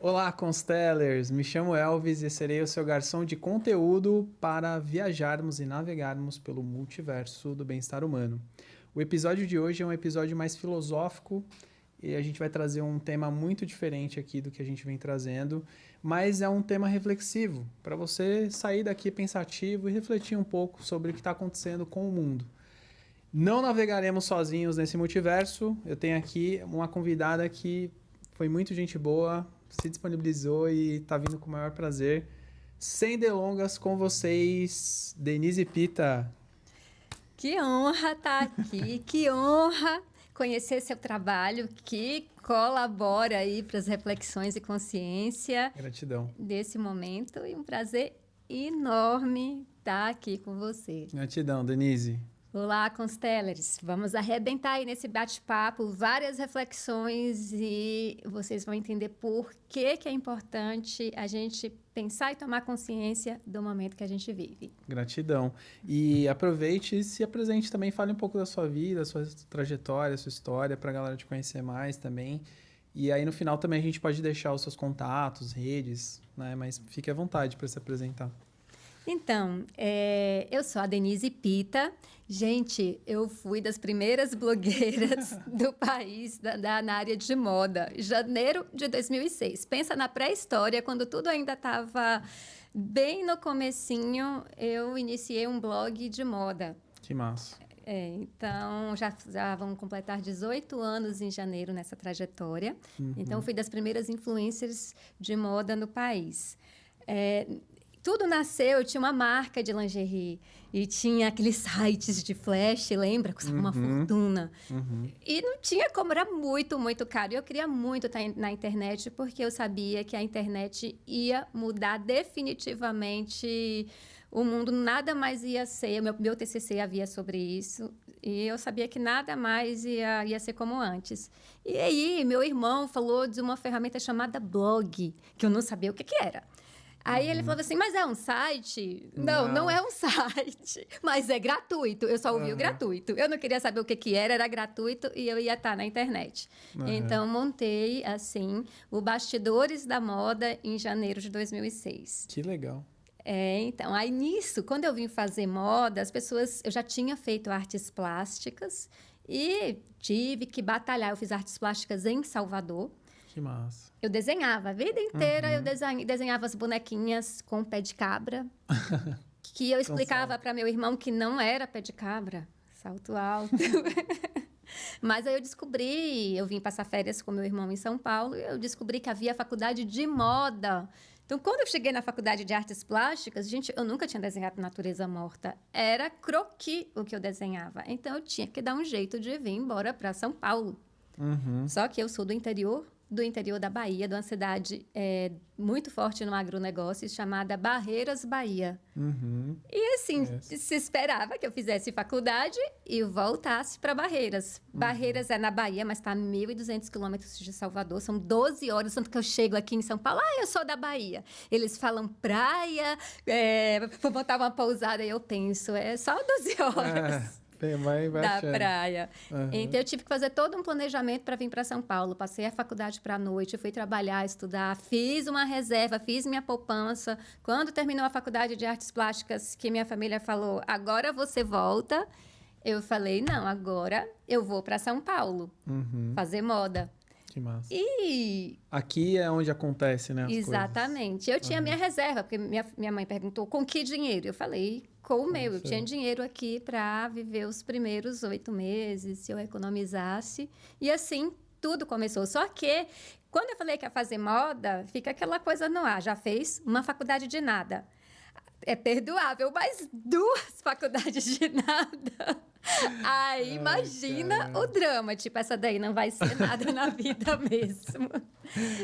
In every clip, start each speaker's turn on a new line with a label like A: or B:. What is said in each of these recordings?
A: Olá, Constellers! Me chamo Elvis e serei o seu garçom de conteúdo para viajarmos e navegarmos pelo multiverso do bem-estar humano. O episódio de hoje é um episódio mais filosófico e a gente vai trazer um tema muito diferente aqui do que a gente vem trazendo, mas é um tema reflexivo, para você sair daqui pensativo e refletir um pouco sobre o que está acontecendo com o mundo. Não navegaremos sozinhos nesse multiverso. Eu tenho aqui uma convidada que foi muito gente boa, se disponibilizou e está vindo com o maior prazer. Sem delongas, com vocês, Denise Pita.
B: Que honra estar aqui, que honra conhecer seu trabalho que colabora aí para as reflexões e consciência.
A: Gratidão.
B: Desse momento e um prazer enorme estar aqui com você.
A: Gratidão, Denise.
B: Olá, Constellers. Vamos arrebentar aí nesse bate-papo, várias reflexões e vocês vão entender por que é importante a gente pensar e tomar consciência do momento que a gente vive.
A: Gratidão. E aproveite e se apresente também, fale um pouco da sua vida, sua trajetória, sua história, para a galera te conhecer mais também. E aí no final também a gente pode deixar os seus contatos, redes, né? Mas fique à vontade para se apresentar.
B: Então, eu sou a Denise Pita. Gente, eu fui das primeiras blogueiras do país na área de moda. Janeiro de 2006. Pensa na pré-história, quando tudo ainda estava bem no comecinho, eu iniciei um blog de moda.
A: Que massa.
B: Então, já vão completar 18 anos em janeiro nessa trajetória.
A: Uhum.
B: Então, fui das primeiras influencers de moda no país. Tudo nasceu, eu tinha uma marca de lingerie e tinha aqueles sites de flash, lembra? Custava uma fortuna. E não tinha como, era muito, muito caro. E eu queria muito estar na internet porque eu sabia que a internet ia mudar definitivamente o mundo. Nada mais ia ser, meu TCC havia sobre isso, e eu sabia que nada mais ia ser como antes. E aí, meu irmão falou de uma ferramenta chamada blog, que eu não sabia o que era. Aí ele falou assim, mas é um site? Não é um site, mas é gratuito. Eu só ouvi o gratuito. Eu não queria saber o que era gratuito e eu ia estar na internet. Então, montei, assim, o Bastidores da Moda em janeiro de 2006.
A: Que legal.
B: Então, aí nisso, quando eu vim fazer moda, eu já tinha feito artes plásticas e tive que batalhar. Eu fiz artes plásticas em Salvador.
A: Que massa.
B: Eu desenhava a vida inteira, eu desenhava as bonequinhas com pé de cabra, que eu explicava para meu irmão que não era pé de cabra, salto alto. Mas aí eu vim passar férias com meu irmão em São Paulo, e eu descobri que havia faculdade de moda. Então, quando eu cheguei na faculdade de artes plásticas, gente, eu nunca tinha desenhado natureza morta. Era croquis o que eu desenhava. Então, eu tinha que dar um jeito de vir embora para São Paulo. Só que eu sou do interior da Bahia, de uma cidade muito forte no agronegócio, chamada Barreiras, Bahia. E assim, se esperava que eu fizesse faculdade e voltasse para Barreiras. Barreiras é na Bahia, mas está a 1.200 quilômetros de Salvador, são 12 horas, tanto que eu chego aqui em São Paulo, eu sou da Bahia. Eles falam praia, vou botar uma pousada, e eu penso, é só 12 horas. Da praia. Então, eu tive que fazer todo um planejamento para vir para São Paulo. Passei a faculdade para a noite, fui trabalhar, estudar, fiz uma reserva, fiz minha poupança. Quando terminou a faculdade de artes plásticas, que minha família falou, agora você volta, eu falei, não, agora eu vou para São Paulo fazer moda.
A: Que massa.
B: E
A: aqui é onde acontece, né?
B: Exatamente.
A: Coisas.
B: Eu tinha minha reserva, porque minha mãe perguntou com que dinheiro? Eu falei, com o meu. Eu tinha dinheiro aqui para viver os primeiros 8 meses, se eu economizasse. E assim, tudo começou. Só que, quando eu falei que ia fazer moda, fica aquela coisa no ar. Já fez uma faculdade de nada. É perdoável, mas 2 faculdades de nada. Aí, imagina o drama. Tipo, essa daí não vai ser nada na vida mesmo.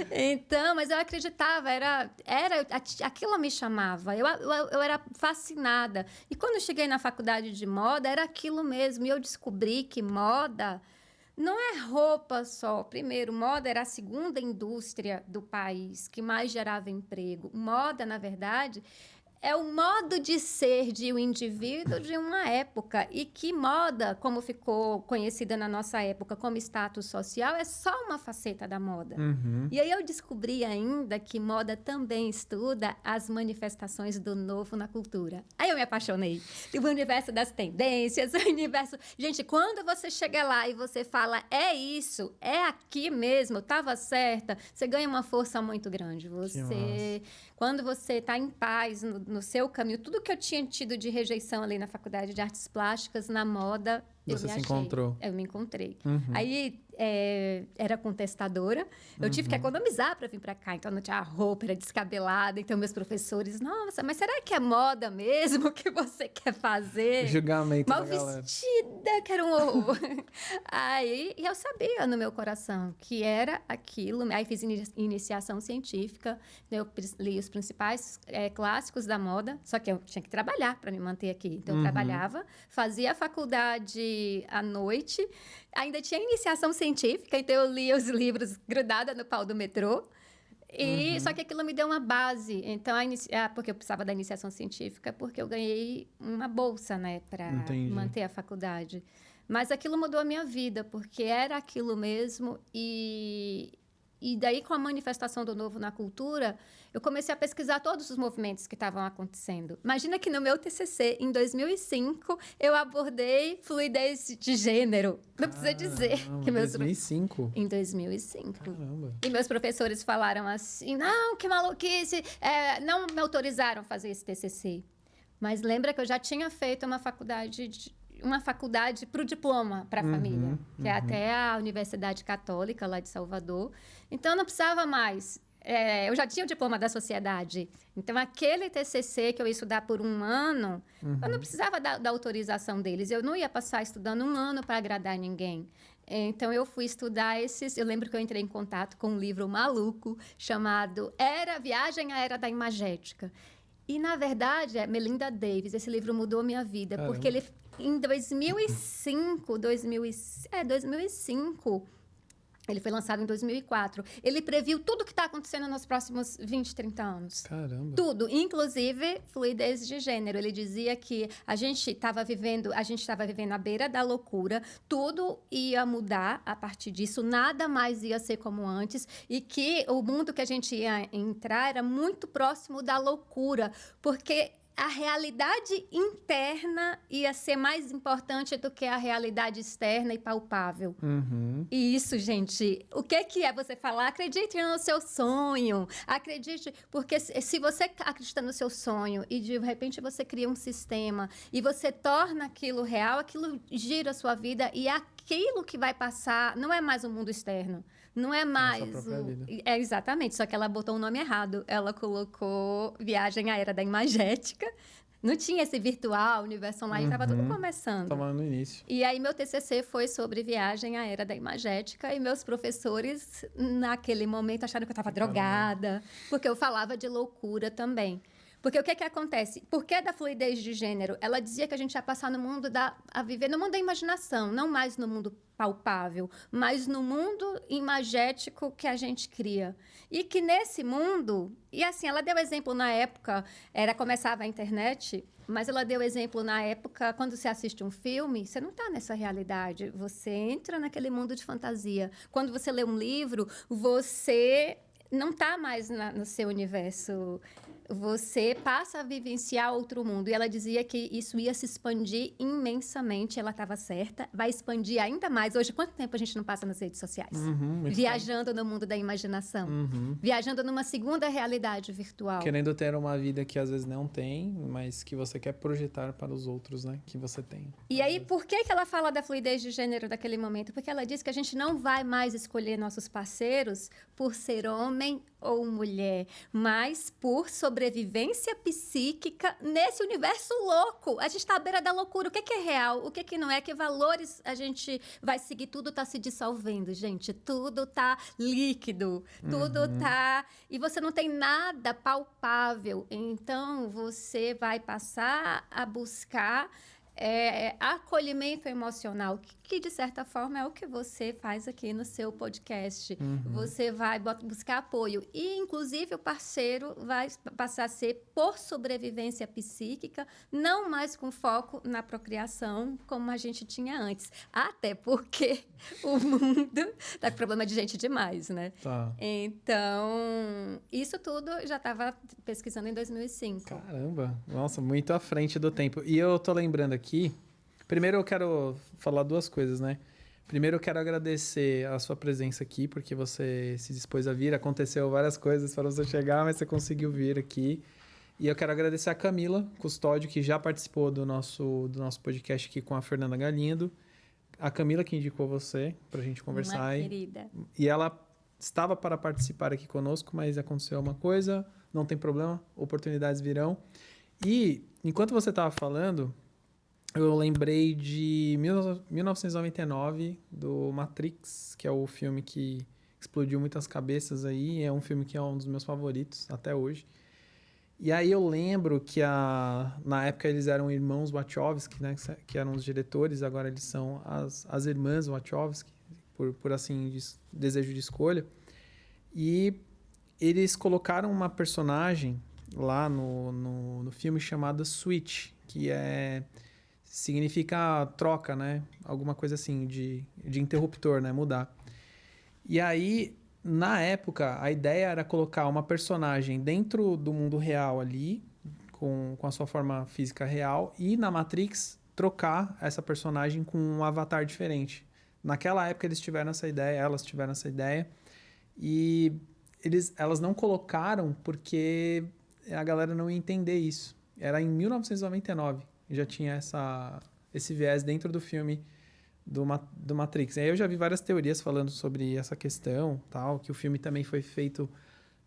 B: Então, mas eu acreditava, aquilo me chamava. Eu era fascinada. E quando eu cheguei na faculdade de moda, era aquilo mesmo. E eu descobri que moda não é roupa só. Primeiro, moda era a segunda indústria do país que mais gerava emprego. Moda, na verdade, é o modo de ser de um indivíduo de uma época. E que moda, como ficou conhecida na nossa época como status social, é só uma faceta da moda. E aí eu descobri ainda que moda também estuda as manifestações do novo na cultura. Aí eu me apaixonei. O universo das tendências, o universo... Gente, quando você chega lá e você fala, é isso, é aqui mesmo, estava certa, você ganha uma força muito grande. Quando você está em paz no seu caminho, tudo que eu tinha tido de rejeição ali na Faculdade de Artes Plásticas, na moda,
A: você se encontrou.
B: Eu me encontrei. Aí, era contestadora. Eu tive que economizar para vir para cá. Então, não tinha roupa, era descabelada. Então, meus professores... Nossa, mas será que é moda mesmo que você quer fazer?
A: Julgamento
B: mal
A: da galera.
B: vestida, que era um horror. Aí, e eu sabia no meu coração que era aquilo. Aí, fiz iniciação científica. Eu li os principais clássicos da moda. Só que eu tinha que trabalhar para me manter aqui. Então, eu trabalhava, fazia a faculdade à noite. Ainda tinha iniciação científica, então eu lia os livros grudada no pau do metrô. Só que aquilo me deu uma base. Então, porque eu precisava da iniciação científica, porque eu ganhei uma bolsa, né, para manter a faculdade. Mas aquilo mudou a minha vida, porque era aquilo mesmo. E daí, com a manifestação do novo na cultura, eu comecei a pesquisar todos os movimentos que estavam acontecendo. Imagina que no meu TCC, em 2005, eu abordei fluidez de gênero. Não precisa dizer.
A: Em 2005?
B: Em 2005.
A: Caramba.
B: E meus professores falaram assim, não, que maluquice, não me autorizaram a fazer esse TCC. Mas lembra que eu já tinha feito uma faculdade para o diploma para a família, que é até a Universidade Católica, lá de Salvador. Então, eu não precisava mais. Eu já tinha o diploma da sociedade. Então, aquele TCC que eu ia estudar por um ano, eu não precisava da autorização deles. Eu não ia passar estudando um ano para agradar ninguém. Então, eu fui estudar esses... Eu lembro que eu entrei em contato com um livro maluco chamado Viagem à Era da Imagética. E, na verdade, é Melinda Davis. Esse livro mudou a minha vida, porque ele... Em 2005, ele foi lançado em 2004. Ele previu tudo o que está acontecendo nos próximos 20, 30 anos.
A: Caramba.
B: Tudo, inclusive fluidez de gênero. Ele dizia que a gente estava vivendo à beira da loucura, tudo ia mudar a partir disso, nada mais ia ser como antes, e que o mundo que a gente ia entrar era muito próximo da loucura, porque a realidade interna ia ser mais importante do que a realidade externa e palpável. E isso, gente, o que é você falar? Acredite no seu sonho, acredite, porque se você acredita no seu sonho e de repente você cria um sistema e você torna aquilo real, aquilo gira a sua vida e aquilo que vai passar não é mais o mundo externo. Não é mais... exatamente, só que ela botou o nome errado. Ela colocou Viagem à Era da Imagética. Não tinha esse virtual, universo online, estava tudo começando.
A: Estava no início.
B: E aí, meu TCC foi sobre Viagem à Era da Imagética. E meus professores, naquele momento, acharam que eu estava drogada. Porque eu falava de loucura também. Porque o que acontece? Por que da fluidez de gênero? Ela dizia que a gente ia passar a viver no mundo da imaginação, não mais no mundo palpável, mas no mundo imagético que a gente cria. E que nesse mundo... E assim, ela deu exemplo na época, começava a internet, mas ela deu exemplo na época, quando você assiste um filme, você não está nessa realidade, você entra naquele mundo de fantasia. Quando você lê um livro, você não está mais no seu universo. Você passa a vivenciar outro mundo. E ela dizia que isso ia se expandir imensamente. Ela estava certa. Vai expandir ainda mais. Hoje, quanto tempo a gente não passa nas redes sociais? Viajando no mundo da imaginação. Viajando numa segunda realidade virtual.
A: Querendo ter uma vida que às vezes não tem, mas que você quer projetar para os outros, né? Que você tem.
B: E aí, por que ela fala da fluidez de gênero daquele momento? Porque ela diz que a gente não vai mais escolher nossos parceiros por ser homem ou mulher, mas por sobrevivência psíquica nesse universo louco. A gente está à beira da loucura. O que é real? O que não é? Que valores a gente vai seguir? Tudo está se dissolvendo, gente. Tudo está líquido. Tudo está... E você não tem nada palpável. Então, você vai passar a buscar acolhimento emocional, que de certa forma é o que você faz aqui no seu podcast. Você vai buscar apoio. E, inclusive, o parceiro vai passar a ser por sobrevivência psíquica, não mais com foco na procriação, como a gente tinha antes. Até porque o mundo está com problema de gente demais, né?
A: Tá.
B: Então, isso tudo eu já estava pesquisando em 2005.
A: Caramba, nossa, muito à frente do tempo. E eu tô lembrando aqui, primeiro eu quero falar duas coisas, né? Primeiro eu quero agradecer a sua presença aqui, porque você se dispôs a vir, aconteceu várias coisas para você chegar, mas você conseguiu vir aqui. E eu quero agradecer a Camila Custódio, que já participou do nosso podcast aqui com a Fernanda Galindo. A Camila que indicou você pra gente conversar.
B: Uma querida.
A: E ela estava para participar aqui conosco, mas aconteceu uma coisa, não tem problema, oportunidades virão. E, enquanto você estava falando, eu lembrei de 1999, do Matrix, que é o filme que explodiu muitas cabeças aí, é um filme que é um dos meus favoritos até hoje. E aí eu lembro que na época eles eram irmãos Wachowski, né, que eram os diretores, agora eles são as irmãs Wachowski, por assim, desejo de escolha. E eles colocaram uma personagem lá no filme chamada Switch, que significa troca, né? Alguma coisa assim, de interruptor, né? Mudar. E aí, na época, a ideia era colocar uma personagem dentro do mundo real ali, com a sua forma física real, e na Matrix trocar essa personagem com um avatar diferente. Naquela época elas tiveram essa ideia, e elas não colocaram porque a galera não ia entender isso. Era em 1999, já tinha esse viés dentro do filme do Matrix. Aí eu já vi várias teorias falando sobre essa questão, tal, que o filme também foi feito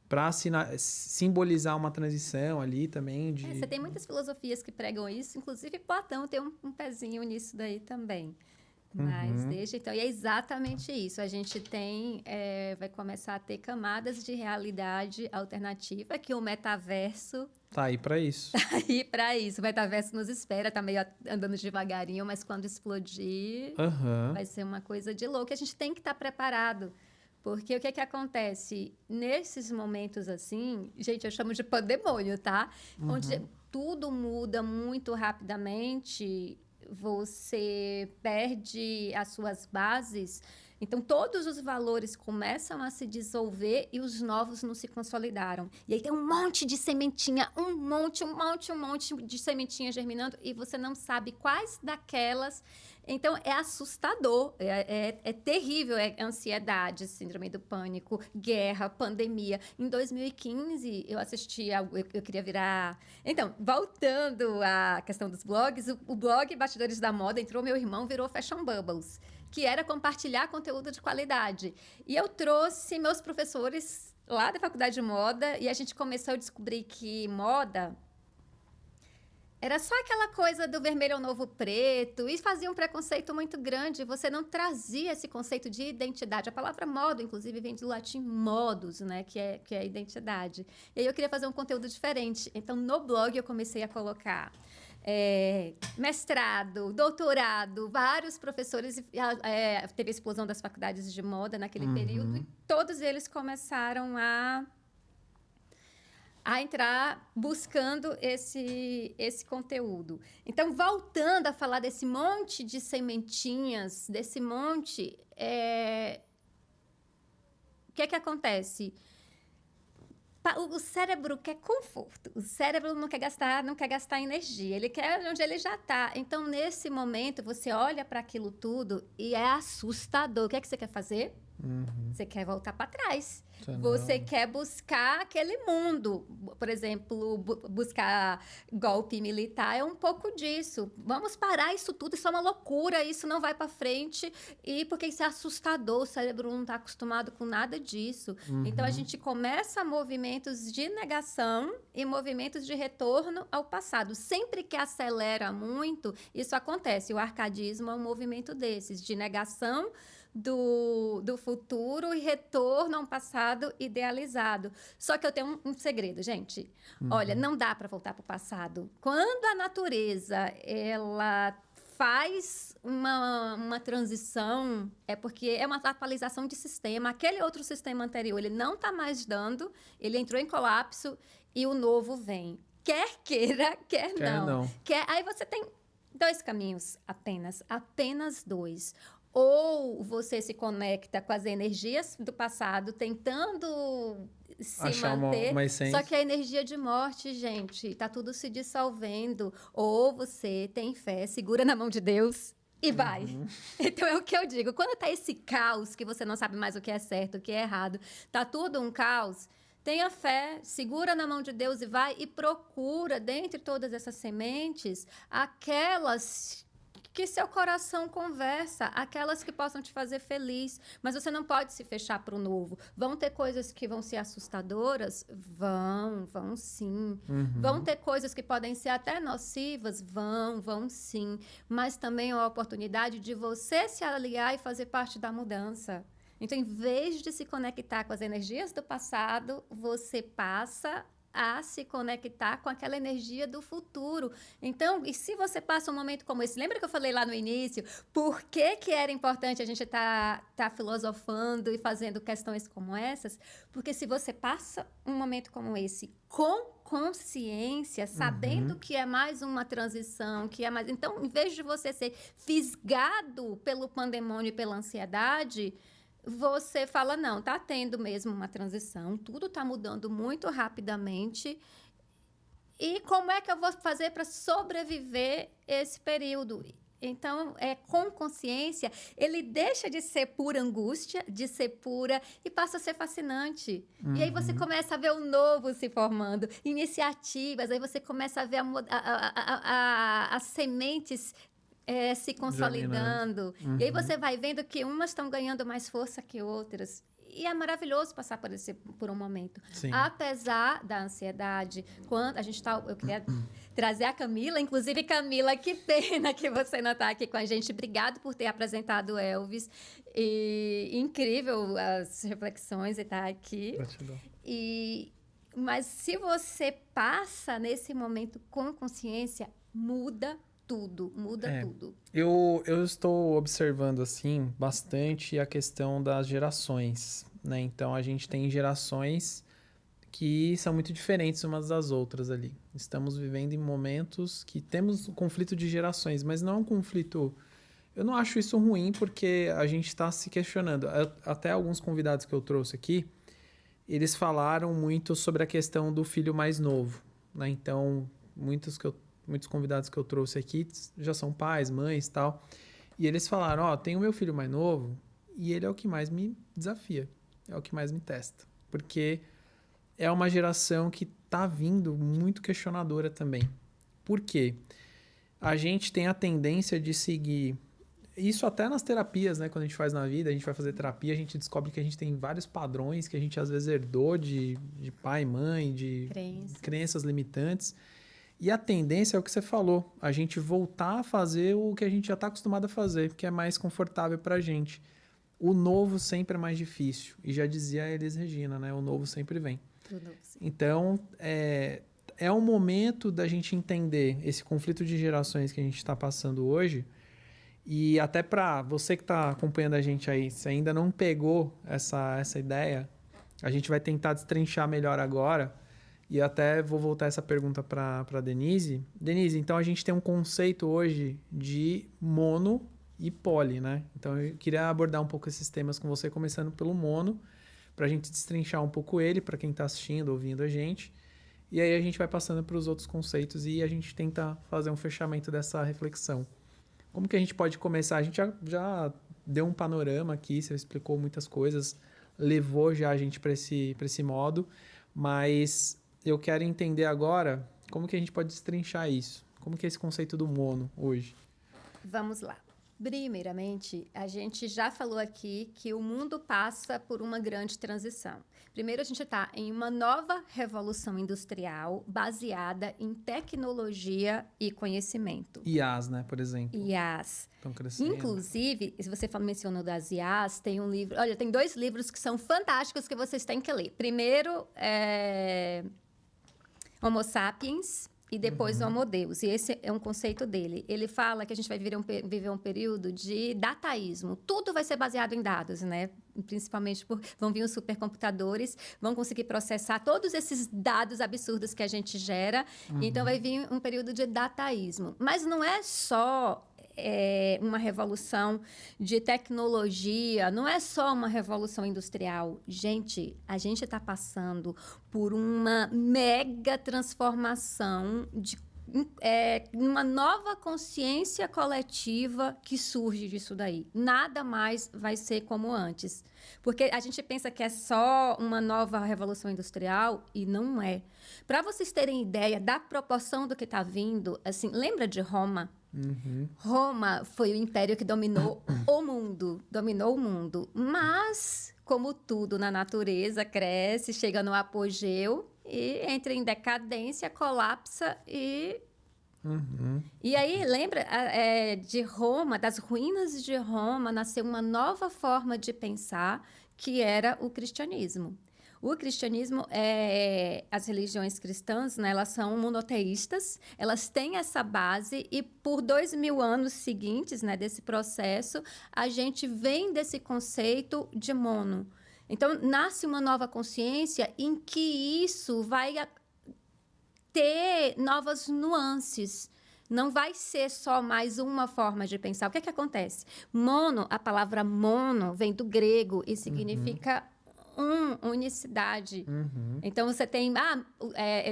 A: para simbolizar uma transição ali também.
B: Você tem muitas filosofias que pregam isso, inclusive Platão tem um pezinho nisso daí também. Mas desde então, e é exatamente isso. A gente vai começar a ter camadas de realidade alternativa, que o metaverso...
A: Tá aí para isso.
B: Tá aí para isso. O metaverso nos espera, tá meio andando devagarinho, mas quando explodir, vai ser uma coisa de louco. A gente tem que estar preparado. Porque o que é que acontece? Nesses momentos assim, gente, eu chamo de pandemônio, tá? Onde tudo muda muito rapidamente, você perde as suas bases, então todos os valores começam a se dissolver e os novos não se consolidaram. E aí tem um monte de sementinha, um monte de sementinha germinando e você não sabe quais daquelas. Então é assustador, é terrível, é ansiedade, síndrome do pânico, guerra, pandemia. Em 2015 eu assisti, eu queria virar... Então, voltando à questão dos blogs, o blog Bastidores da Moda entrou, meu irmão virou Fashion Bubbles, que era compartilhar conteúdo de qualidade. E eu trouxe meus professores lá da faculdade de moda e a gente começou a descobrir que moda era só aquela coisa do vermelho ao novo preto e fazia um preconceito muito grande. Você não trazia esse conceito de identidade. A palavra moda, inclusive, vem do latim modus, né? Que é identidade. E aí eu queria fazer um conteúdo diferente. Então, no blog, eu comecei a colocar mestrado, doutorado, vários professores. Teve a explosão das faculdades de moda naquele período. E todos eles começaram a entrar buscando esse conteúdo. Então, voltando a falar desse monte de sementinhas, desse monte, o que é que acontece? O cérebro quer conforto, o cérebro não quer gastar energia, ele quer onde ele já está. Então, nesse momento, você olha para aquilo tudo e é assustador. O que é que você quer fazer? Você quer voltar para trás. Você quer buscar aquele mundo. Por exemplo, buscar golpe militar é um pouco disso. Vamos parar isso tudo, isso é uma loucura, isso não vai para frente. E porque isso é assustador, o cérebro não está acostumado com nada disso. Então, a gente começa movimentos de negação e movimentos de retorno ao passado. Sempre que acelera muito, isso acontece. O arcadismo é um movimento desses, de negação do futuro e retorno a um passado idealizado. Só que eu tenho um segredo, gente. Olha, não dá para voltar para o passado. Quando a natureza, ela faz uma transição, é porque é uma atualização de sistema. Aquele outro sistema anterior, ele não está mais dando, ele entrou em colapso e o novo vem. Quer queira, quer não. Aí você tem 2 caminhos apenas 2. Ou você se conecta com as energias do passado, tentando se
A: achar
B: manter,
A: uma essência.
B: Só que a energia de morte, gente, tá tudo se dissolvendo. Ou você tem fé, segura na mão de Deus e vai. Então é o que eu digo. Quando tá esse caos, que você não sabe mais o que é certo, o que é errado, tá tudo um caos, tenha fé, segura na mão de Deus e vai e procura, dentre todas essas sementes, aquelas que seu coração conversa, aquelas que possam te fazer feliz. Mas você não pode se fechar para o novo. Vão ter coisas que vão ser assustadoras? Vão sim. Vão ter coisas que podem ser até nocivas? Vão sim. Mas também é a oportunidade de você se aliar e fazer parte da mudança. Então, em vez de se conectar com as energias do passado, você passa a se conectar com aquela energia do futuro. Então, e se você passa um momento como esse, lembra que eu falei lá no início, por que era importante a gente tá filosofando e fazendo questões como essas? Porque se você passa um momento como esse com consciência, sabendo que é mais uma transição, que é mais... Então, em vez de você ser fisgado pelo pandemônio e pela ansiedade, você fala, não, tá tendo mesmo uma transição, tudo tá mudando muito rapidamente. E como é que eu vou fazer para sobreviver esse período? Então, com consciência, ele deixa de ser pura angústia, de ser pura, e passa a ser fascinante. E aí você começa a ver o novo se formando, iniciativas, aí você começa a ver as sementes se consolidando. E aí você vai vendo que umas estão ganhando mais força que outras. E é maravilhoso passar por um momento.
A: Sim.
B: Apesar da ansiedade, quando a gente eu queria trazer a Camila, inclusive, Camila, que pena que você não está aqui com a gente. Obrigado por ter apresentado o Elvis. E incrível as reflexões e estar aqui.
A: Gratidão.
B: Mas se você passa nesse momento com consciência, muda tudo.
A: Eu estou observando, assim, bastante a questão das gerações, né? Então, a gente tem gerações que são muito diferentes umas das outras ali. Estamos vivendo em momentos que temos um conflito de gerações, mas não é um conflito... Eu não acho isso ruim, porque a gente está se questionando. Até alguns convidados que eu trouxe aqui, eles falaram muito sobre a questão do filho mais novo, né? Então, muitos convidados que eu trouxe aqui já são pais, mães e tal. E eles falaram, tem o meu filho mais novo e ele é o que mais me desafia. É o que mais me testa. Porque é uma geração que tá vindo muito questionadora também. Por quê? A gente tem a tendência de seguir... Isso até nas terapias, né? Quando a gente faz na vida, a gente vai fazer terapia, a gente descobre que a gente tem vários padrões que a gente às vezes herdou de pai, mãe, de crenças limitantes. E a tendência é o que você falou, a gente voltar a fazer o que a gente já está acostumado a fazer, que é mais confortável para a gente. O novo sempre é mais difícil. E já dizia a Elis Regina, né? O novo sempre vem. Então, é um momento da gente entender esse conflito de gerações que a gente está passando hoje. E até para você que está acompanhando a gente aí, se ainda não pegou essa ideia, a gente vai tentar destrinchar melhor agora. E até vou voltar essa pergunta para a Denise. Denise, então a gente tem um conceito hoje de mono e poli, né? Então eu queria abordar um pouco esses temas com você, começando pelo mono, para a gente destrinchar um pouco ele, para quem está assistindo, ouvindo a gente. E aí a gente vai passando para os outros conceitos e a gente tenta fazer um fechamento dessa reflexão. Como que a gente pode começar? A gente já deu um panorama aqui, você explicou muitas coisas, levou já a gente para esse modo, mas... eu quero entender agora como que a gente pode destrinchar isso. Como que é esse conceito do mono hoje?
B: Vamos lá. Primeiramente, a gente já falou aqui que o mundo passa por uma grande transição. Primeiro, a gente está em uma nova revolução industrial baseada em tecnologia e conhecimento.
A: IAs, né, por exemplo.
B: IAs.
A: Estão crescendo.
B: Inclusive, se você mencionou das IAs, tem um livro... Olha, tem 2 livros que são fantásticos que vocês têm que ler. Primeiro, Homo Sapiens... E depois o Homo Deus. E esse é um conceito dele. Ele fala que a gente vai viver um período de dataísmo. Tudo vai ser baseado em dados, né? Principalmente vão vir os supercomputadores, vão conseguir processar todos esses dados absurdos que a gente gera. Então, vai vir um período de dataísmo. Mas não é só... uma revolução de tecnologia, não é só uma revolução industrial. Gente, a gente está passando por uma mega transformação de uma nova consciência coletiva que surge disso daí. Nada mais vai ser como antes. Porque a gente pensa que é só uma nova revolução industrial e não é. Para vocês terem ideia da proporção do que está vindo, assim, lembra de Roma? Roma foi o império que dominou o mundo, mas, como tudo na natureza, cresce, chega no apogeu e entra em decadência, colapsa e... E aí, lembra de Roma, das ruínas de Roma, nasceu uma nova forma de pensar, que era o cristianismo. O cristianismo, as religiões cristãs, né, elas são monoteístas, elas têm essa base e por 2000 anos seguintes, né, desse processo, a gente vem desse conceito de mono. Então, nasce uma nova consciência em que isso vai ter novas nuances. Não vai ser só mais uma forma de pensar. O que é que acontece? Mono, a palavra mono vem do grego e significa... unicidade. Então, você tem...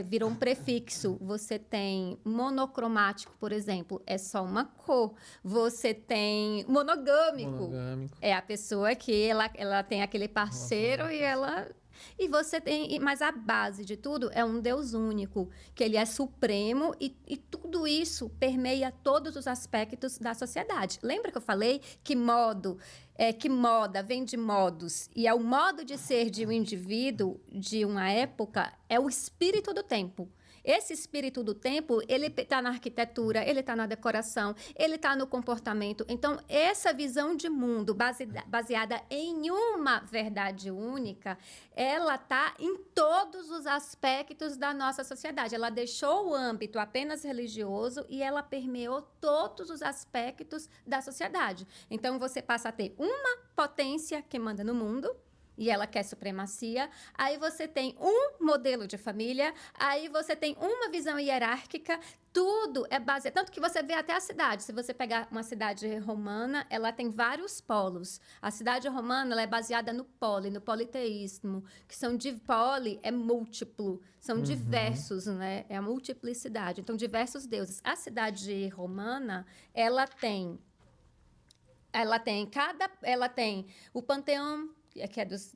B: virou um prefixo. Você tem monocromático, por exemplo. É só uma cor. Você tem monogâmico. É a pessoa que ela tem aquele parceiro e ela... E você tem... Mas a base de tudo é um Deus único, que ele é supremo e tudo isso permeia todos os aspectos da sociedade. Lembra que eu falei que moda vem de modos e é o modo de ser de um indivíduo, de uma época, é o espírito do tempo. Esse espírito do tempo, ele está na arquitetura, ele está na decoração, ele está no comportamento. Então, essa visão de mundo baseada em uma verdade única, ela está em todos os aspectos da nossa sociedade. Ela deixou o âmbito apenas religioso e ela permeou todos os aspectos da sociedade. Então, você passa a ter uma potência que manda no mundo, e ela quer supremacia, aí você tem um modelo de família, aí você tem uma visão hierárquica, tudo é baseado... Tanto que você vê até a cidade. Se você pegar uma cidade romana, ela tem vários polos. A cidade romana ela é baseada no politeísmo, que são de poli, é múltiplo, são diversos, né? É a multiplicidade. Então, diversos deuses. A cidade romana, ela tem o panteão, que é dos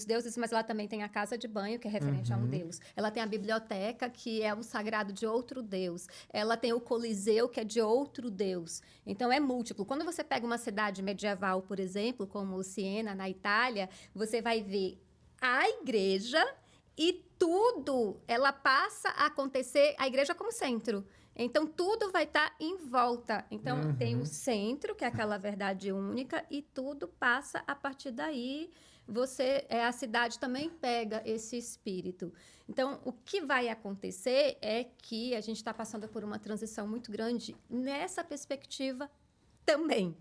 B: deuses, mas ela também tem a casa de banho, que é referente a um deus. Ela tem a biblioteca, que é o sagrado de outro deus. Ela tem o coliseu, que é de outro deus. Então, é múltiplo. Quando você pega uma cidade medieval, por exemplo, como Siena, na Itália, você vai ver a igreja e tudo, ela passa a acontecer, a igreja como centro. Então, tudo vai estar em volta. Então, tem o centro, que é aquela verdade única, e tudo passa a partir daí. A cidade também pega esse espírito. Então, o que vai acontecer é que a gente está passando por uma transição muito grande nessa perspectiva também.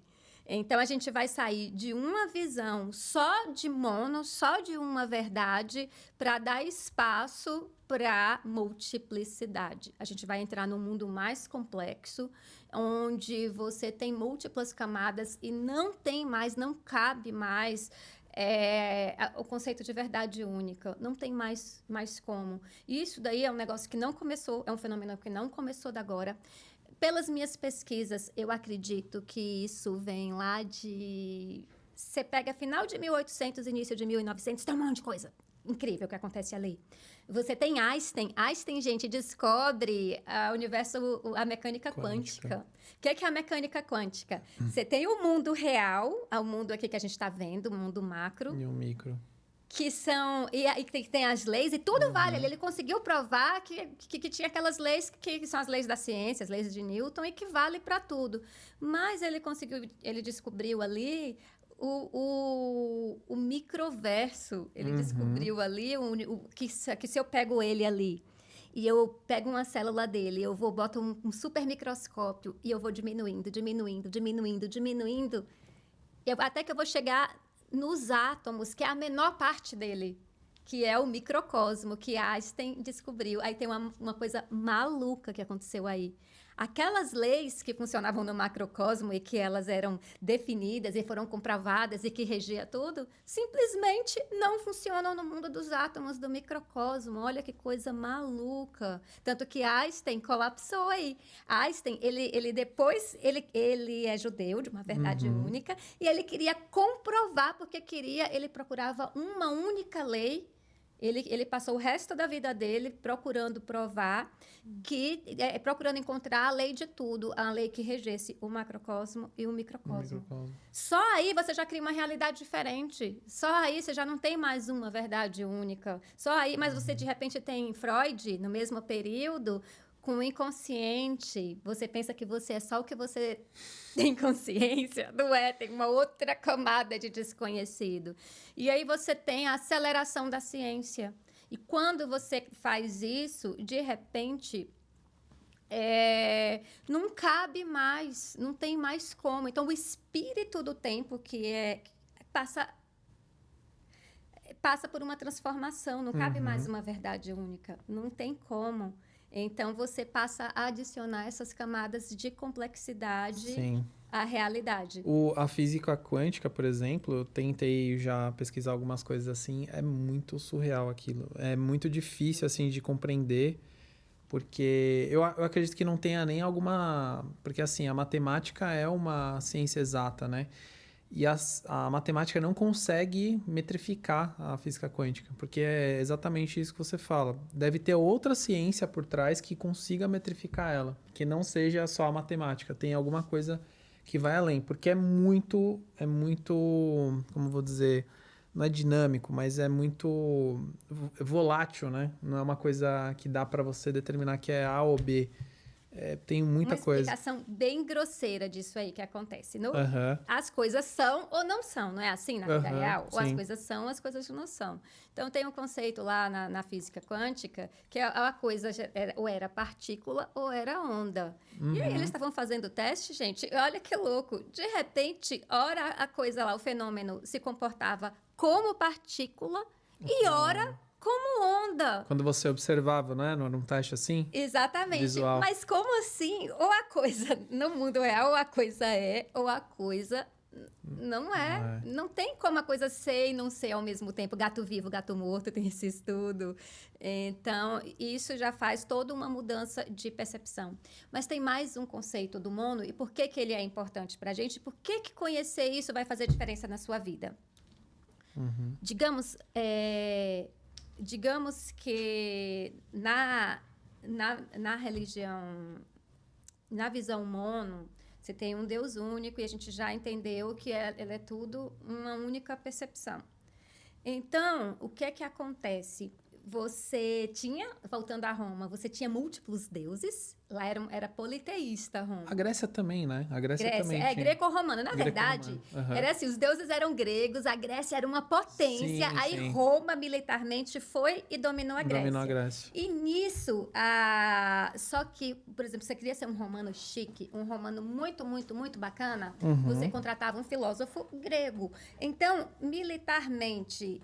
B: Então, a gente vai sair de uma visão só de mono, só de uma verdade, para dar espaço para multiplicidade. A gente vai entrar num mundo mais complexo, onde você tem múltiplas camadas e não cabe mais o conceito de verdade única. Não tem mais como. E isso daí é um negócio que não começou, é um fenômeno que não começou de agora. Pelas minhas pesquisas, eu acredito que isso vem lá de... Você pega final de 1800, início de 1900, tem um monte de coisa. incrível que acontece ali. Você tem Einstein. Einstein, gente, descobre a mecânica quântica. O que é a mecânica quântica? Você tem o mundo real, o mundo aqui que a gente está vendo, o mundo macro.
A: E o micro.
B: Que são... E tem as leis, e tudo vale ali. Ele conseguiu provar que tinha aquelas leis que são as leis da ciência, as leis de Newton, e que vale para tudo. Mas ele descobriu ali o microverso. Ele descobriu ali que se eu pego ele ali e eu pego uma célula dele, eu boto um super microscópio e eu vou diminuindo, até que eu vou chegar nos átomos, que é a menor parte dele, que é o microcosmo, que Einstein descobriu. Aí tem uma coisa maluca que aconteceu aí. Aquelas leis que funcionavam no macrocosmo e que elas eram definidas e foram comprovadas e que regia tudo, simplesmente não funcionam no mundo dos átomos do microcosmo. Olha que coisa maluca. Tanto que Einstein colapsou aí. Einstein, ele é judeu, de uma verdade única, e ele queria comprovar, ele procurava uma única lei. Ele passou o resto da vida dele procurando provar, procurando encontrar a lei de tudo, a lei que regesse o macrocosmo e o microcosmo. Só aí você já cria uma realidade diferente. Só aí você já não tem mais uma verdade única. Só aí, mas você de repente tem Freud no mesmo período, com o inconsciente. Você pensa que você é só o que você tem consciência, não é? Tem uma outra camada de desconhecido. E aí você tem a aceleração da ciência. E quando você faz isso, de repente, não cabe mais, não tem mais como. Então, o espírito do tempo passa por uma transformação, não cabe mais uma verdade única, não tem como. Então, você passa a adicionar essas camadas de complexidade à realidade.
A: A física quântica, por exemplo, eu tentei já pesquisar algumas coisas assim, é muito surreal aquilo. É muito difícil, assim, de compreender, porque eu acredito que não tenha nem alguma... Porque, assim, a matemática é uma ciência exata, né? E a matemática não consegue metrificar a física quântica, porque é exatamente isso que você fala. Deve ter outra ciência por trás que consiga metrificar ela, que não seja só a matemática. Tem alguma coisa que vai além, porque é muito, como vou dizer, não é dinâmico, mas é muito volátil, né? Não é uma coisa que dá para você determinar que é A ou B. Tem muita coisa.
B: Uma explicação bem grosseira disso aí que acontece. As coisas são ou não são, não é assim na vida real? Ou as coisas são, as coisas não são. Então, tem um conceito lá na física quântica que a coisa ou era partícula ou era onda. E aí, eles estavam fazendo teste, gente, olha que louco. De repente, ora a coisa lá, o fenômeno se comportava como partícula e ora como onda.
A: Quando você observava, né? Num teste assim?
B: Exatamente.
A: Visual.
B: Mas como assim? Ou a coisa no mundo real, ou a coisa ou a coisa não é. Não tem como a coisa ser e não ser ao mesmo tempo. Gato vivo, gato morto, tem esse estudo. Então, isso já faz toda uma mudança de percepção. Mas tem mais um conceito do mono e por que ele é importante pra gente? Por que conhecer isso vai fazer diferença na sua vida? Digamos que na religião, na visão mono, você tem um Deus único e a gente já entendeu que ele é tudo uma única percepção. Então, o que é que acontece? Voltando a Roma, você tinha múltiplos deuses. Lá era politeísta, Roma.
A: A Grécia também, né? A Grécia também
B: tinha. Greco-romana. Na verdade, era assim, os deuses eram gregos, a Grécia era uma potência, aí Roma, militarmente, foi e dominou a Grécia. E nisso, só que, por exemplo, você queria ser um romano chique, um romano muito, muito, muito bacana, você contratava um filósofo grego. Então, militarmente,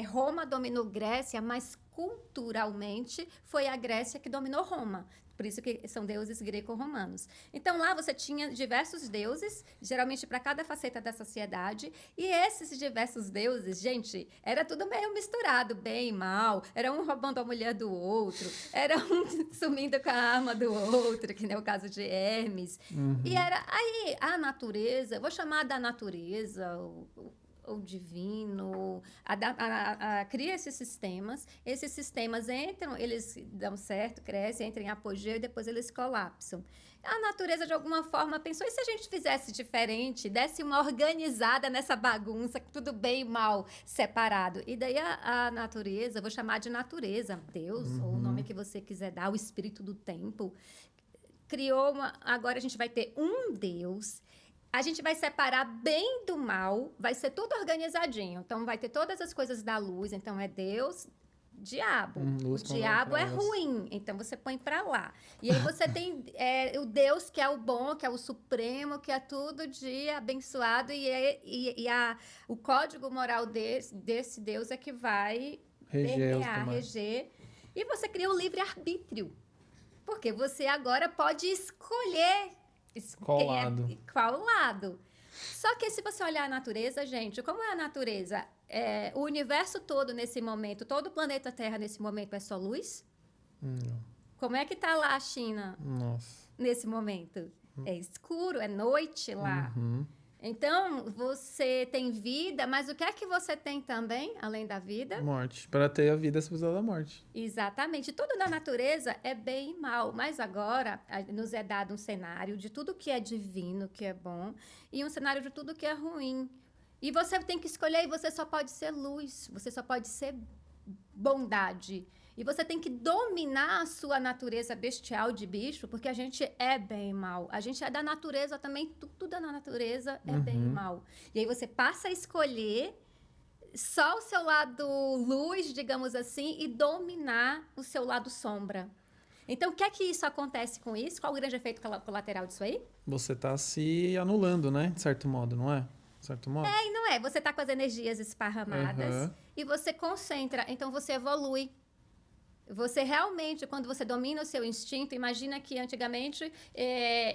B: Roma dominou Grécia, mas culturalmente foi a Grécia que dominou Roma. Por isso que são deuses greco-romanos. Então, lá você tinha diversos deuses, geralmente para cada faceta da sociedade. E esses diversos deuses, gente, era tudo meio misturado, bem e mal. Era um roubando a mulher do outro, era um sumindo com a arma do outro, que nem o caso de Hermes. E era aí a natureza, vou chamar da natureza, ou divino, cria esses sistemas entram, eles dão certo, crescem, entram em apogeu e depois eles colapsam. A natureza, de alguma forma, pensou, e se a gente fizesse diferente, desse uma organizada nessa bagunça, tudo bem e mal separado? E daí a natureza, vou chamar de natureza, Deus, ou o nome que você quiser dar, o espírito do tempo, criou agora a gente vai ter um Deus, a gente vai separar bem do mal, vai ser tudo organizadinho. Então, vai ter todas as coisas da luz, então é Deus... Diabo. O diabo é ruim, então você põe pra lá. E aí você tem o Deus que é o bom, que é o supremo, que é tudo de abençoado, o código moral desse Deus é que vai reger. E você cria o livre-arbítrio. Porque você agora pode escolher qual lado. Só que se você olhar a natureza, gente, como é a natureza? O universo todo nesse momento, todo o planeta Terra nesse momento é só luz? Como é que tá lá a China nesse momento? É escuro, é noite lá. Então, você tem vida, mas o que é que você tem também, além da vida?
A: Morte. Para ter a vida, você precisa da morte.
B: Exatamente. Tudo na natureza é bem e mal, mas agora nos é dado um cenário de tudo que é divino, que é bom, e um cenário de tudo que é ruim. E você tem que escolher, e você só pode ser luz, você só pode ser bondade. E você tem que dominar a sua natureza bestial de bicho, porque a gente é bem e mal. A gente é da natureza também, tudo da natureza é bem e mal. E aí você passa a escolher só o seu lado luz, digamos assim, e dominar o seu lado sombra. Então, o que é que isso acontece com isso? Qual o grande efeito colateral disso aí?
A: Você está se anulando, né? De certo modo, não é? De certo modo.
B: E não é. Você está com as energias esparramadas e você concentra, então você evolui. Você realmente, quando você domina o seu instinto, imagina que antigamente,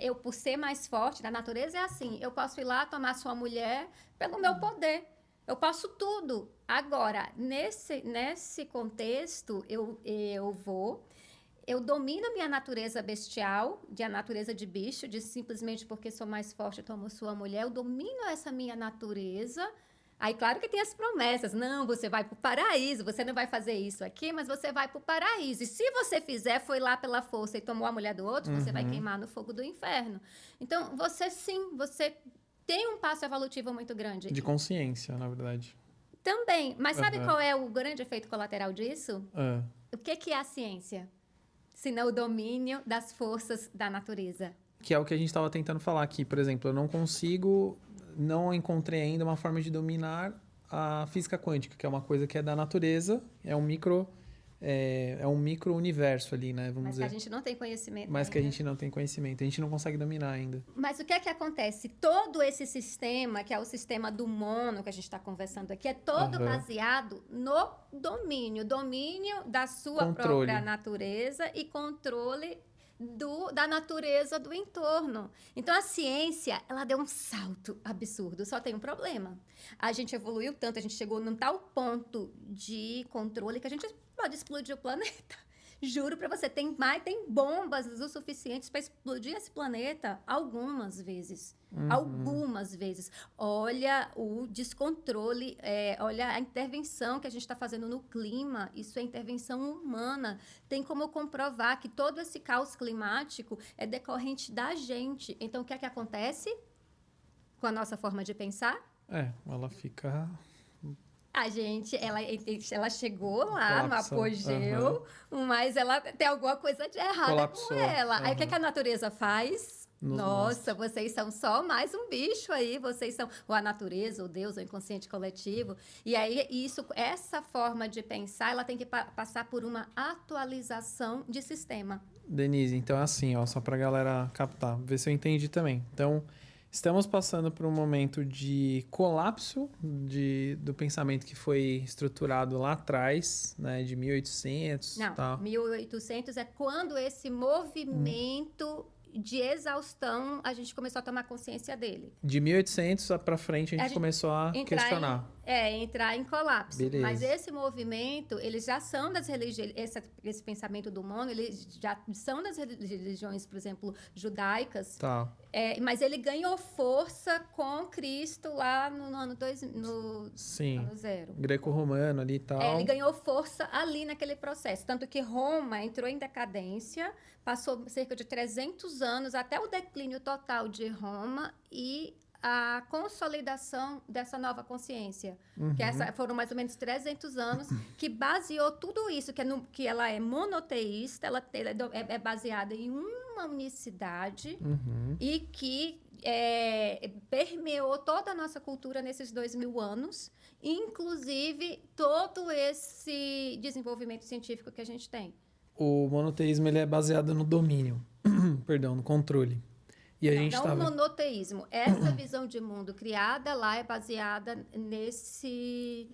B: eu por ser mais forte, da natureza é assim, eu posso ir lá tomar sua mulher pelo meu poder. Eu posso tudo. Agora, nesse contexto, eu domino a minha natureza bestial, a natureza de bicho, de simplesmente porque sou mais forte, eu tomo sua mulher, eu domino essa minha natureza. Aí, claro que tem as promessas. Não, você vai para o paraíso, você não vai fazer isso aqui, mas você vai para o paraíso. E se você fizer, foi lá pela força e tomou a mulher do outro, você vai queimar no fogo do inferno. Então, você tem um passo evolutivo muito grande.
A: De consciência, na verdade.
B: Também. Mas sabe qual é o grande efeito colateral disso? O que é a ciência? Senão o domínio das forças da natureza.
A: Que é o que a gente estava tentando falar aqui. Por exemplo, não encontrei ainda uma forma de dominar a física quântica, que é uma coisa que é da natureza, é um micro-universo ali, né? Vamos dizer.
B: Mas que a gente não tem conhecimento
A: Mas
B: ainda.
A: que a gente não tem conhecimento, a gente não consegue dominar ainda.
B: Mas o que é que acontece? Todo esse sistema, que é o sistema do mono que a gente está conversando aqui, é todo baseado no domínio da sua própria natureza e controle da natureza do entorno. Então, a ciência, ela deu um salto absurdo. Só tem um problema. A gente evoluiu tanto, a gente chegou num tal ponto de controle que a gente pode explodir o planeta. Juro pra você, tem bombas o suficientes para explodir esse planeta algumas vezes. Algumas vezes. Olha o descontrole, olha a intervenção que a gente está fazendo no clima. Isso é intervenção humana. Tem como comprovar que todo esse caos climático é decorrente da gente. Então, o que é que acontece com a nossa forma de pensar?
A: Ela fica...
B: A gente, ela chegou lá no apogeu, mas ela tem alguma coisa de errada
A: Colapsou.
B: com ela. Aí o que a natureza faz? Nossa, vocês são só mais um bicho aí, vocês são ou a natureza, ou Deus, ou o inconsciente coletivo. E aí essa forma de pensar, ela tem que passar por uma atualização de sistema.
A: Denise, então é assim, só pra galera captar, ver se eu entendi também. Então, estamos passando por um momento de colapso do pensamento que foi estruturado lá atrás, né, de 1800.
B: Não,
A: tá?
B: 1800 é quando esse movimento de exaustão, a gente começou a tomar consciência dele.
A: De 1800 para frente, a gente começou a questionar.
B: entrar em colapso.
A: Beleza.
B: Mas esse movimento, eles já são das religiões, esse pensamento do mono, eles já são das religiões, por exemplo, judaicas.
A: Tá.
B: Mas ele ganhou força com Cristo lá no ano 2000, no
A: Sim.
B: ano 0.
A: Greco-romano ali e tal.
B: Ele ganhou força ali naquele processo. Tanto que Roma entrou em decadência, passou cerca de 300 anos até o declínio total de Roma e a consolidação dessa nova consciência. Que foram mais ou menos 300 anos que baseou tudo isso, que ela é monoteísta, ela é baseada em uma unicidade e que permeou toda a nossa cultura nesses 2000 anos, inclusive todo esse desenvolvimento científico que a gente tem.
A: O monoteísmo ele é baseado no domínio, perdão, no controle. E a gente
B: não o monoteísmo. Essa visão de mundo criada lá é baseada
A: nesse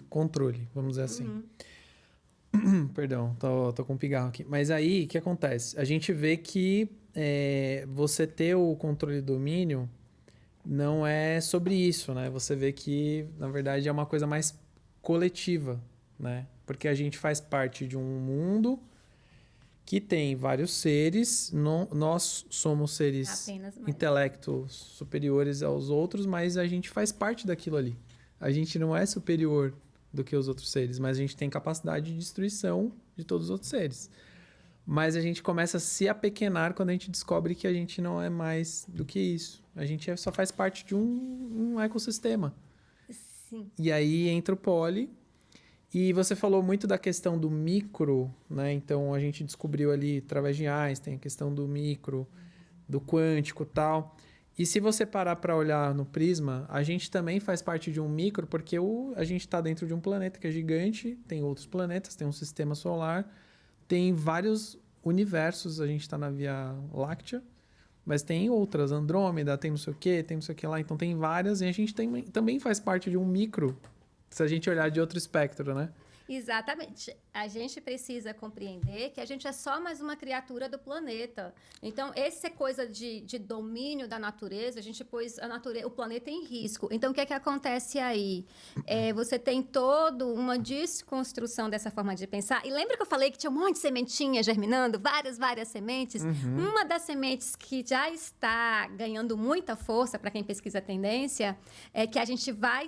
A: controle, vamos dizer assim. Perdão, tô com um pigarro aqui. Mas aí, o que acontece? A gente vê que você ter o controle e domínio não é sobre isso, né? Você vê que, na verdade, é uma coisa mais coletiva, né? Porque a gente faz parte de um mundo que tem vários seres, nós somos seres intelectos superiores aos outros, mas a gente faz parte daquilo ali. A gente não é superior do que os outros seres, mas a gente tem capacidade de destruição de todos os outros seres. Mas a gente começa a se apequenar quando a gente descobre que a gente não é mais do que isso. A gente só faz parte de um ecossistema.
B: Sim.
A: E aí entra o poli. E você falou muito da questão do micro, né? Então, a gente descobriu ali, através de Einstein, a questão do micro, do quântico e tal. E se você parar para olhar no prisma, a gente também faz parte de um micro, porque a gente está dentro de um planeta que é gigante, tem outros planetas, tem um sistema solar, tem vários universos, a gente está na Via Láctea, mas tem outras, Andrômeda, tem não sei o quê, tem não sei o que lá, então tem várias, e a gente também faz parte de um micro, se a gente olhar de outro espectro, né?
B: Exatamente. A gente precisa compreender que a gente é só mais uma criatura do planeta. Então, essa coisa de domínio da natureza, a gente pôs o planeta em risco. Então, o que é que acontece aí? Você tem toda uma desconstrução dessa forma de pensar. E lembra que eu falei que tinha um monte de sementinha germinando? Várias sementes? Uma das sementes que já está ganhando muita força, para quem pesquisa a tendência, é que a gente vai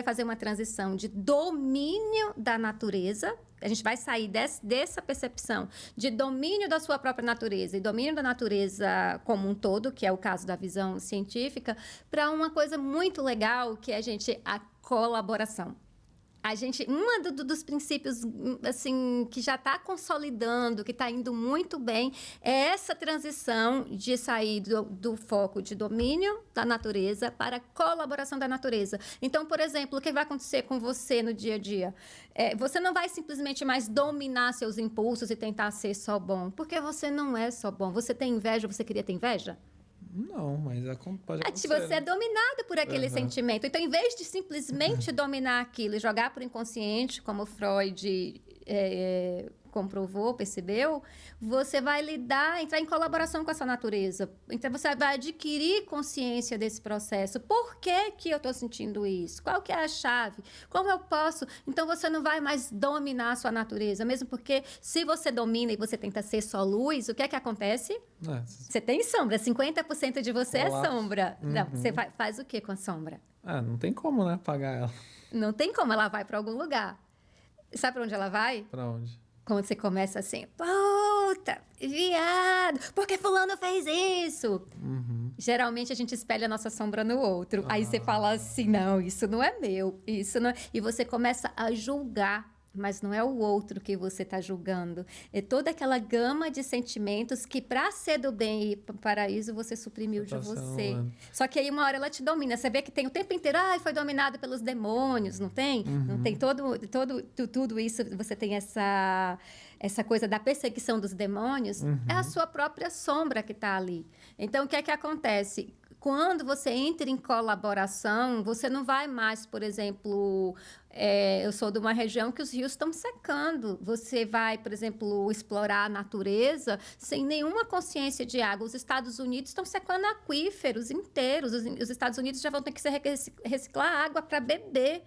B: fazer uma transição de domínio da natureza. A gente vai sair dessa percepção de domínio da sua própria natureza e domínio da natureza como um todo, que é o caso da visão científica, para uma coisa muito legal, que é a colaboração. Dos princípios assim, que já está consolidando, que está indo muito bem, é essa transição de sair do foco de domínio da natureza para colaboração da natureza. Então, por exemplo, o que vai acontecer com você no dia a dia? Você não vai simplesmente mais dominar seus impulsos e tentar ser só bom, porque você não é só bom. Você tem inveja, você queria ter inveja?
A: Não, mas pode acontecer.
B: Você é dominado por aquele sentimento. Então, em vez de simplesmente dominar aquilo e jogar para o inconsciente, como Freud comprovou, percebeu, você vai entrar em colaboração com essa natureza. Então, você vai adquirir consciência desse processo. Por que eu estou sentindo isso? Qual que é a chave? Como eu posso? Então, você não vai mais dominar a sua natureza, mesmo porque se você domina e você tenta ser só luz, o que é que acontece? Você tem sombra. 50% de você é sombra. Não, você faz o que com a sombra?
A: Não tem como, né, apagar ela.
B: Não tem como, ela vai para algum lugar. Sabe para onde ela vai?
A: Para onde?
B: Quando você começa assim, puta, viado, por que fulano fez isso? Geralmente a gente espelha a nossa sombra no outro. Aí você fala assim, não, isso não é meu, isso não é... E você começa a julgar, mas não é o outro que você está julgando. É toda aquela gama de sentimentos que, para ser do bem e paraíso, você suprimiu de você. Só que aí uma hora ela te domina. Você vê que tem o tempo inteiro, foi dominado pelos demônios, não tem? Não tem tudo isso, você tem essa coisa da perseguição dos demônios, é a sua própria sombra que está ali. Então, o que é que acontece? quando você entra em colaboração, você não vai mais, por exemplo, eu sou de uma região que os rios estão secando. Você vai, por exemplo, explorar a natureza sem nenhuma consciência de água. Os Estados Unidos estão secando aquíferos inteiros. Os Estados Unidos já vão ter que reciclar água para beber.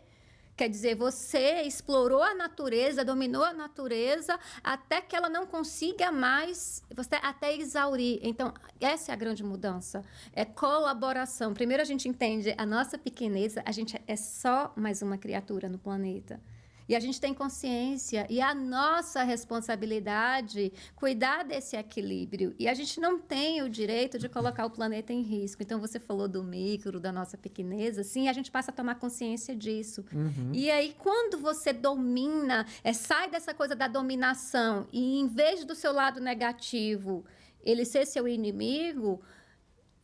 B: Quer dizer, você explorou a natureza, dominou a natureza, até que ela não consiga mais, você até exaurir. Então, essa é a grande mudança. É colaboração. Primeiro, a gente entende a nossa pequeneza, a gente é só mais uma criatura no planeta. E a gente tem consciência, e a nossa responsabilidade cuidar desse equilíbrio. E a gente não tem o direito de colocar o planeta em risco. Então, você falou do micro, da nossa pequeneza, sim, a gente passa a tomar consciência disso. E aí, quando você domina, sai dessa coisa da dominação, e em vez do seu lado negativo, ele ser seu inimigo,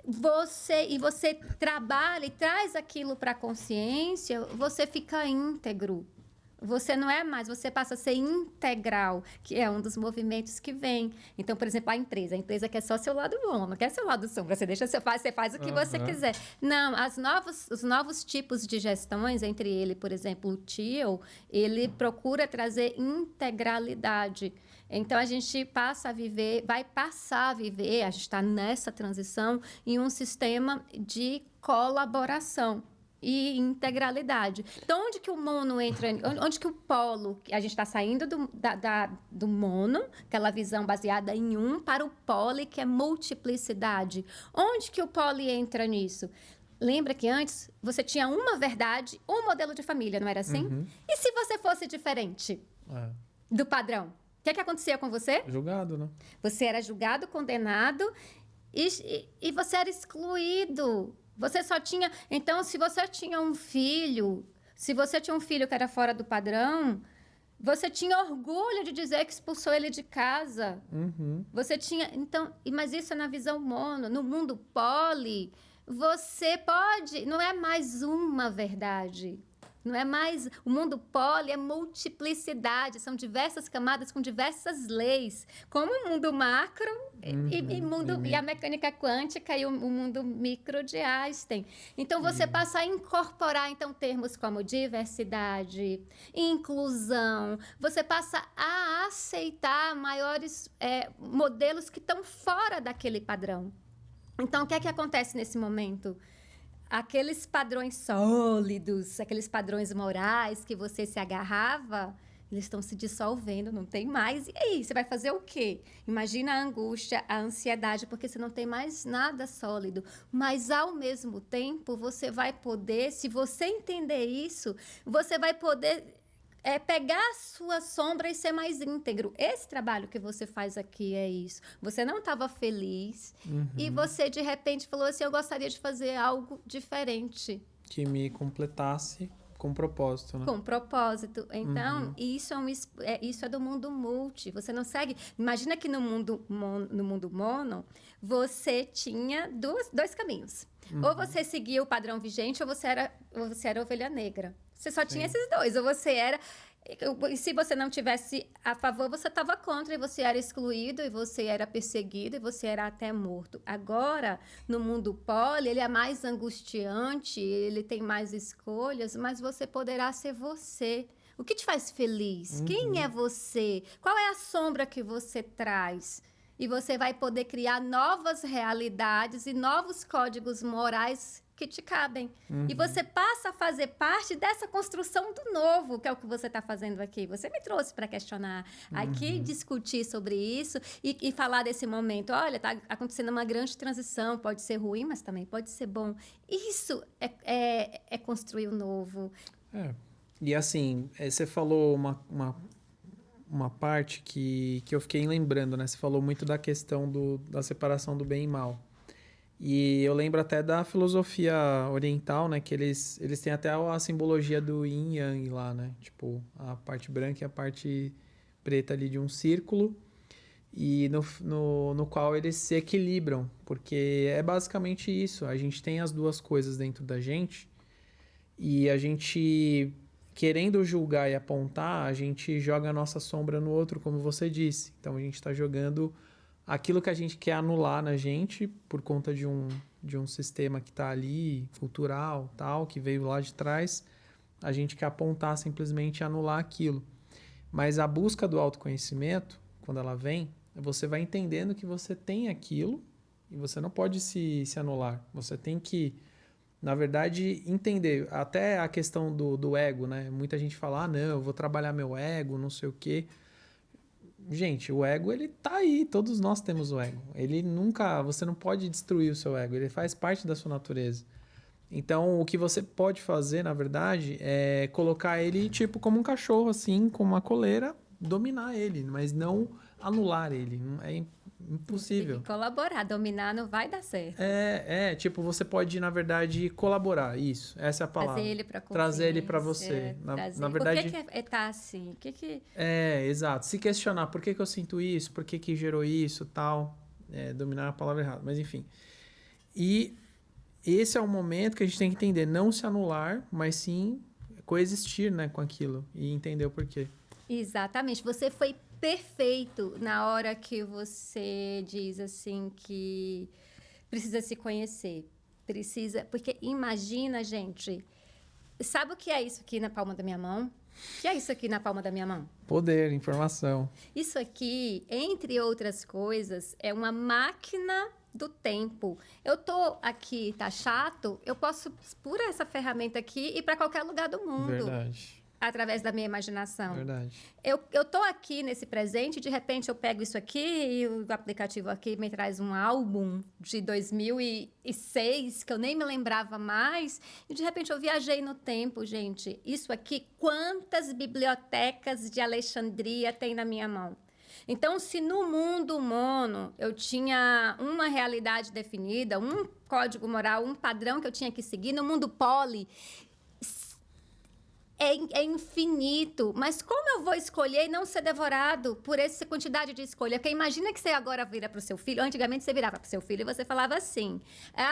B: você trabalha e traz aquilo para a consciência, você fica íntegro. Você não é mais, você passa a ser integral, que é um dos movimentos que vem. Então, por exemplo, a empresa quer só seu lado bom, não quer seu lado sombra. Você faz o que você quiser. Não, os novos tipos de gestões, entre ele, por exemplo, o Thiel, ele procura trazer integralidade. Então, a gente vai passar a viver, a gente está nessa transição, em um sistema de colaboração e integralidade. Então, onde que o mono entra? Onde que o polo... A gente está saindo do mono, aquela visão baseada em para o poli, que é multiplicidade. Onde que o poli entra nisso? Lembra que antes você tinha uma verdade, um modelo de família, não era assim? E se você fosse diferente do padrão? O que acontecia com você?
A: Julgado, né?
B: Você era julgado, condenado e você era excluído. Você só tinha... Então, se você tinha um filho que era fora do padrão, você tinha orgulho de dizer que expulsou ele de casa. Você tinha... Então, mas isso é na visão mono. No mundo poli, você pode... Não é mais uma verdade. Não é mais... O mundo poli é multiplicidade. São diversas camadas com diversas leis. Como o mundo macro e a mecânica quântica e o mundo micro de Einstein. Então, você passa a incorporar, então, termos como diversidade, inclusão. Você passa a aceitar maiores modelos que estão fora daquele padrão. Então, o que é que acontece nesse momento? Aqueles padrões sólidos, aqueles padrões morais que você se agarrava, eles estão se dissolvendo, não tem mais. E aí, você vai fazer o quê? Imagina a angústia, a ansiedade, porque você não tem mais nada sólido. Mas, ao mesmo tempo, você vai poder, se você entender isso, você vai poder pegar a sua sombra e ser mais íntegro. Esse trabalho que você faz aqui é isso. Você não estava feliz e você, de repente, falou assim, eu gostaria de fazer algo diferente.
A: Que me completasse com propósito, né?
B: Com propósito. Então, isso é do mundo multi. Você não segue... Imagina que no mundo mono, você tinha dois caminhos. Ou você seguia o padrão vigente, ou você era ovelha negra. Você só tinha esses dois. Ou você era... E se você não tivesse a favor, você estava contra, e você era excluído, e você era perseguido, e você era até morto. Agora, no mundo poli, ele é mais angustiante, ele tem mais escolhas, mas você poderá ser você. O que te faz feliz? Quem é você? Qual é a sombra que você traz? E você vai poder criar novas realidades e novos códigos morais que te cabem. E você passa a fazer parte dessa construção do novo, que é o que você está fazendo aqui. Você me trouxe para questionar aqui, discutir sobre isso e falar desse momento. Olha, está acontecendo uma grande transição, pode ser ruim, mas também pode ser bom. Isso é construir o novo.
A: E assim, você falou uma parte que eu fiquei lembrando, né? Você falou muito da questão da separação do bem e mal. E eu lembro até da filosofia oriental, né? Que eles têm até a simbologia do yin e yang lá, né? Tipo, a parte branca e a parte preta ali de um círculo. E no qual eles se equilibram. Porque é basicamente isso. A gente tem as duas coisas dentro da gente. E a gente, querendo julgar e apontar, a gente joga a nossa sombra no outro, como você disse. Então, a gente está jogando... aquilo que a gente quer anular na gente por conta de um de um sistema que está ali, cultural, tal, que veio lá de trás, a gente quer apontar simplesmente e anular aquilo. Mas a busca do autoconhecimento, quando ela vem, você vai entendendo que você tem aquilo e você não pode se anular. Você tem que, na verdade, entender. Até a questão do ego, né? Muita gente fala, não, eu vou trabalhar meu ego, não sei o quê. Gente, o ego, ele tá aí. Todos nós temos o ego. Ele nunca... Você não pode destruir o seu ego. Ele faz parte da sua natureza. Então, o que você pode fazer, na verdade, é colocar ele, tipo, como um cachorro, assim, com uma coleira, dominar ele, mas não anular ele. É impossível.
B: Tem que colaborar. Dominar não vai dar certo.
A: Tipo, você pode, na verdade, colaborar. Isso, essa é a palavra.
B: Trazer ele pra consciência.
A: Trazer ele pra você. Na verdade...
B: Por que tá assim?
A: Exato. Se questionar, por que eu sinto isso? Por que gerou isso, tal. Dominar a palavra errada, mas enfim. E esse é o momento que a gente tem que entender, não se anular, mas sim coexistir, né, com aquilo e entender o porquê.
B: Exatamente. Você foi perfeito na hora que você diz assim que precisa se conhecer. Porque imagina, gente, sabe o que é isso aqui na palma da minha mão? O que é isso aqui na palma da minha mão?
A: Poder, informação.
B: Isso aqui, entre outras coisas, é uma máquina do tempo. Eu tô aqui, tá chato, eu posso por essa ferramenta aqui e ir para qualquer lugar do mundo.
A: Verdade.
B: Através da minha imaginação.
A: Verdade.
B: Eu tô aqui nesse presente, de repente eu pego isso aqui e o aplicativo aqui me traz um álbum de 2006, que eu nem me lembrava mais, e de repente eu viajei no tempo, gente. Isso aqui, quantas bibliotecas de Alexandria tem na minha mão? Então, se no mundo mono eu tinha uma realidade definida, um código moral, um padrão que eu tinha que seguir, no mundo poli é infinito. Mas como eu vou escolher e não ser devorado por essa quantidade de escolha? Porque imagina que você agora vira para o seu filho. Antigamente você virava para o seu filho e você falava assim: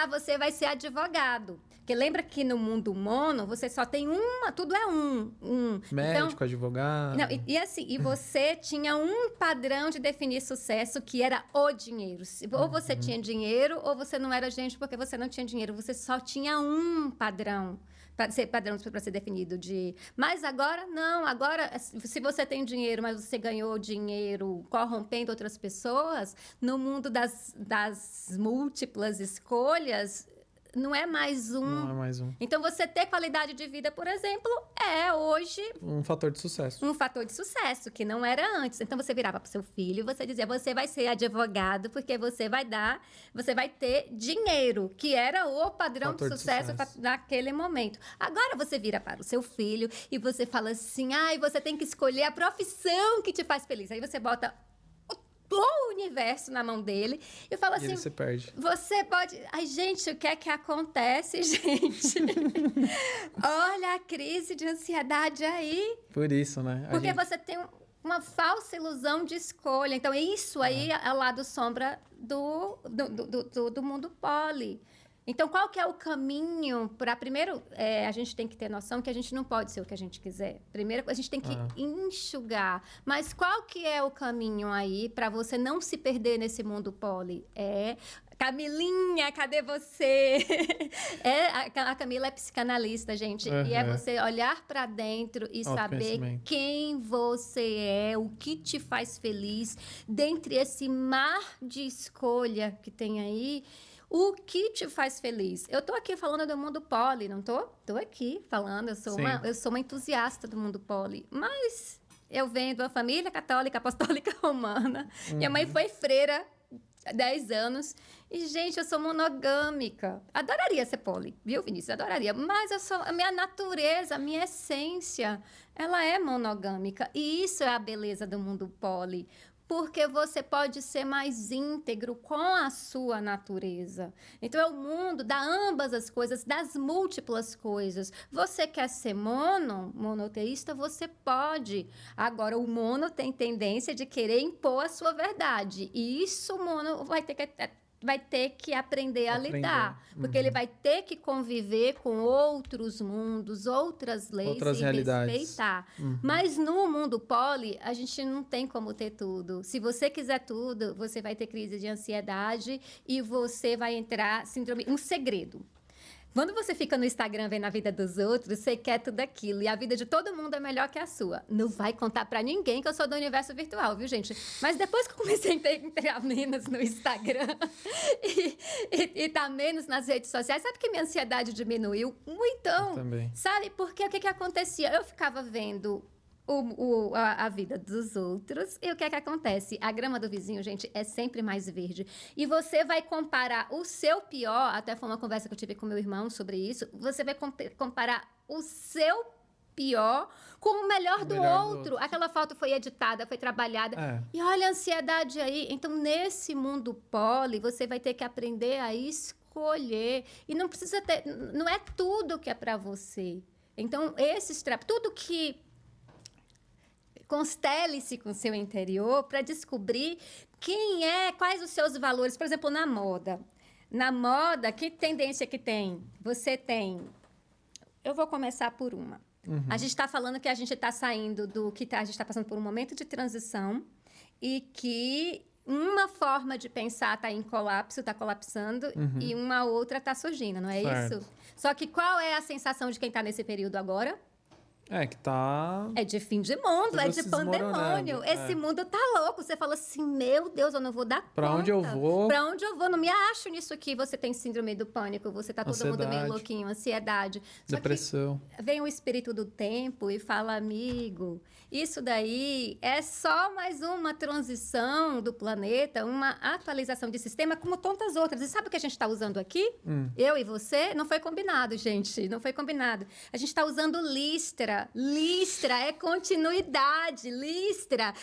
B: você vai ser advogado. Porque lembra que no mundo mono você só tem uma, tudo é um.
A: Médico,
B: então,
A: advogado.
B: Não, e você tinha um padrão de definir sucesso que era o dinheiro. Ou você tinha dinheiro ou você não era gente porque você não tinha dinheiro. Você só tinha um padrão. Para ser definido de... Mas agora, não. Agora, se você tem dinheiro, mas você ganhou dinheiro corrompendo outras pessoas, no mundo das múltiplas escolhas, não é mais um.
A: Não é mais um.
B: Então, você ter qualidade de vida, por exemplo, é hoje...
A: Um fator de sucesso.
B: Um fator de sucesso, que não era antes. Então, você virava para o seu filho e você dizia, você vai ser advogado porque você vai ter dinheiro, que era o padrão de sucesso naquele momento. Agora, você vira para o seu filho e você fala assim, você tem que escolher a profissão que te faz feliz. Aí você bota o universo na mão dele e fala assim...
A: E ele se perde.
B: Você pode... Ai, gente, o que é que acontece, gente? Olha a crise de ansiedade aí.
A: Por isso, né?
B: Porque você tem uma falsa ilusão de escolha. Então, isso aí é o lado sombra do mundo poli. Então, qual que é o caminho para... Primeiro, a gente tem que ter noção que a gente não pode ser o que a gente quiser. Primeiro, a gente tem que enxugar. Mas qual que é o caminho aí para você não se perder nesse mundo poli? Camilinha, cadê você? A Camila é psicanalista, gente. E é você olhar para dentro e saber quem você é, o que te faz feliz, dentre esse mar de escolha que tem aí. O que te faz feliz? Eu tô aqui falando do mundo poli, não tô? Tô aqui falando, eu sou uma entusiasta do mundo poli. Mas eu venho de uma família católica, apostólica romana. Minha mãe foi freira há 10 anos. E, gente, eu sou monogâmica. Adoraria ser poli, viu, Vinícius? Adoraria. Mas a minha natureza, a minha essência, ela é monogâmica. E isso é a beleza do mundo poli. Porque você pode ser mais íntegro com a sua natureza. Então, é o mundo dá ambas as coisas, das múltiplas coisas. Você quer ser monoteísta? Você pode. Agora, o mono tem tendência de querer impor a sua verdade. E isso o mono vai ter que vai ter que aprender a lidar. Porque ele vai ter que conviver com outros mundos, outras leis,
A: outras realidades.
B: Respeitar. Mas no mundo poli, a gente não tem como ter tudo. Se você quiser tudo, você vai ter crise de ansiedade e você vai entrar síndrome... Um segredo. Quando você fica no Instagram vendo a vida dos outros, você quer tudo aquilo. E a vida de todo mundo é melhor que a sua. Não vai contar pra ninguém que eu sou do universo virtual, viu, gente? Mas depois que eu comecei a entrar menos no Instagram e tá menos nas redes sociais, sabe que minha ansiedade diminuiu? Muitão.
A: Também.
B: Sabe? Porque o que acontecia? Eu ficava vendo a vida dos outros. E o que é que acontece? A grama do vizinho, gente, é sempre mais verde. E você vai comparar o seu pior, até foi uma conversa que eu tive com meu irmão sobre isso, você vai comparar o seu pior com o melhor do outro. Aquela foto foi editada, foi trabalhada. E olha a ansiedade aí. Então, nesse mundo poli, você vai ter que aprender a escolher. E não precisa ter... Não é tudo que é para você. Então, tudo que... Constele-se com o seu interior para descobrir quais os seus valores. Por exemplo, na moda. Na moda, que tendência que tem? Você tem... Eu vou começar por uma. A gente está falando que a gente está saindo a gente está passando por um momento de transição e que uma forma de pensar está em colapso, está colapsando, e uma outra está surgindo, não é isso? Só que qual é a sensação de quem está nesse período agora?
A: Que tá...
B: É de fim de mundo, é de pandemônio. Esse mundo tá louco. Você fala assim, meu Deus, eu não vou dar conta.
A: Pra onde eu vou?
B: Pra onde eu vou? Não me acho nisso aqui. Você tem síndrome do pânico, você tá todo mundo meio louquinho, ansiedade.
A: Depressão.
B: Vem o espírito do tempo e fala, amigo, isso daí é só mais uma transição do planeta, uma atualização de sistema, como tantas outras. E sabe o que a gente tá usando aqui? Eu e você? Não foi combinado, gente. Não foi combinado. A gente tá usando listra. Listra é continuidade, listra.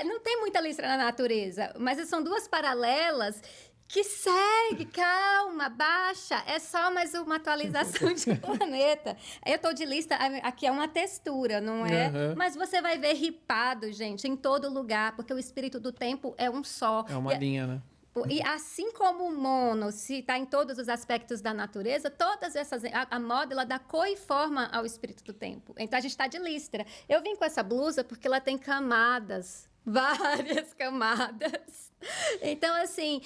B: Não tem muita listra na natureza, mas são duas paralelas que segue, calma, baixa. É só mais uma atualização de planeta. Eu tô de listra, aqui é uma textura, não é? Mas você vai ver ripado, gente, em todo lugar, porque o espírito do tempo é um só.
A: É uma linha, né?
B: E assim como o mono se está em todos os aspectos da natureza, todas essas... A moda, ela dá cor e forma ao espírito do tempo. Então, a gente está de listra. Eu vim com essa blusa porque ela tem camadas. Várias camadas. Então, assim,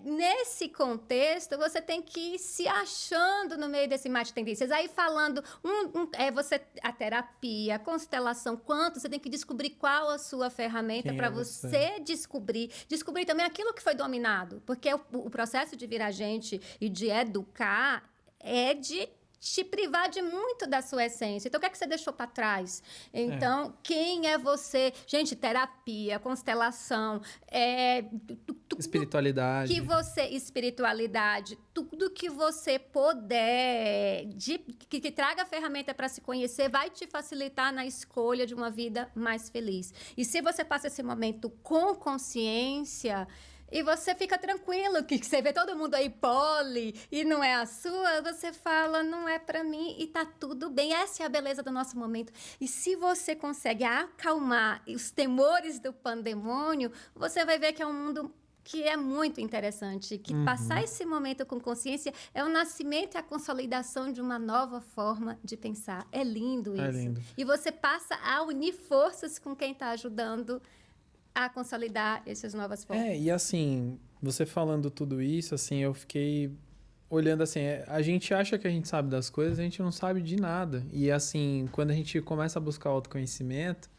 B: nesse contexto, você tem que ir se achando no meio desse mar de tendências. Aí, falando, a terapia, a constelação, quanto, você tem que descobrir qual a sua ferramenta para você descobrir também aquilo que foi dominado. Porque o processo de virar gente e de educar é de te privar de muito da sua essência. Então, o que é que você deixou para trás? Então, quem é você? Gente, terapia, constelação,
A: espiritualidade.
B: Espiritualidade, tudo que você puder, que traga ferramenta para se conhecer, vai te facilitar na escolha de uma vida mais feliz. E se você passa esse momento com consciência... E você fica tranquilo, que você vê todo mundo aí poli e não é a sua, você fala, não é para mim e tá tudo bem. Essa é a beleza do nosso momento. E se você consegue acalmar os temores do pandemônio, você vai ver que é um mundo que é muito interessante, que passar esse momento com consciência é o nascimento e a consolidação de uma nova forma de pensar. É lindo isso.
A: É lindo.
B: E você passa a unir forças com quem está ajudando a consolidar essas novas formas.
A: E assim, você falando tudo isso, assim, eu fiquei olhando assim, a gente acha que a gente sabe das coisas, a gente não sabe de nada. E assim, quando a gente começa a buscar autoconhecimento,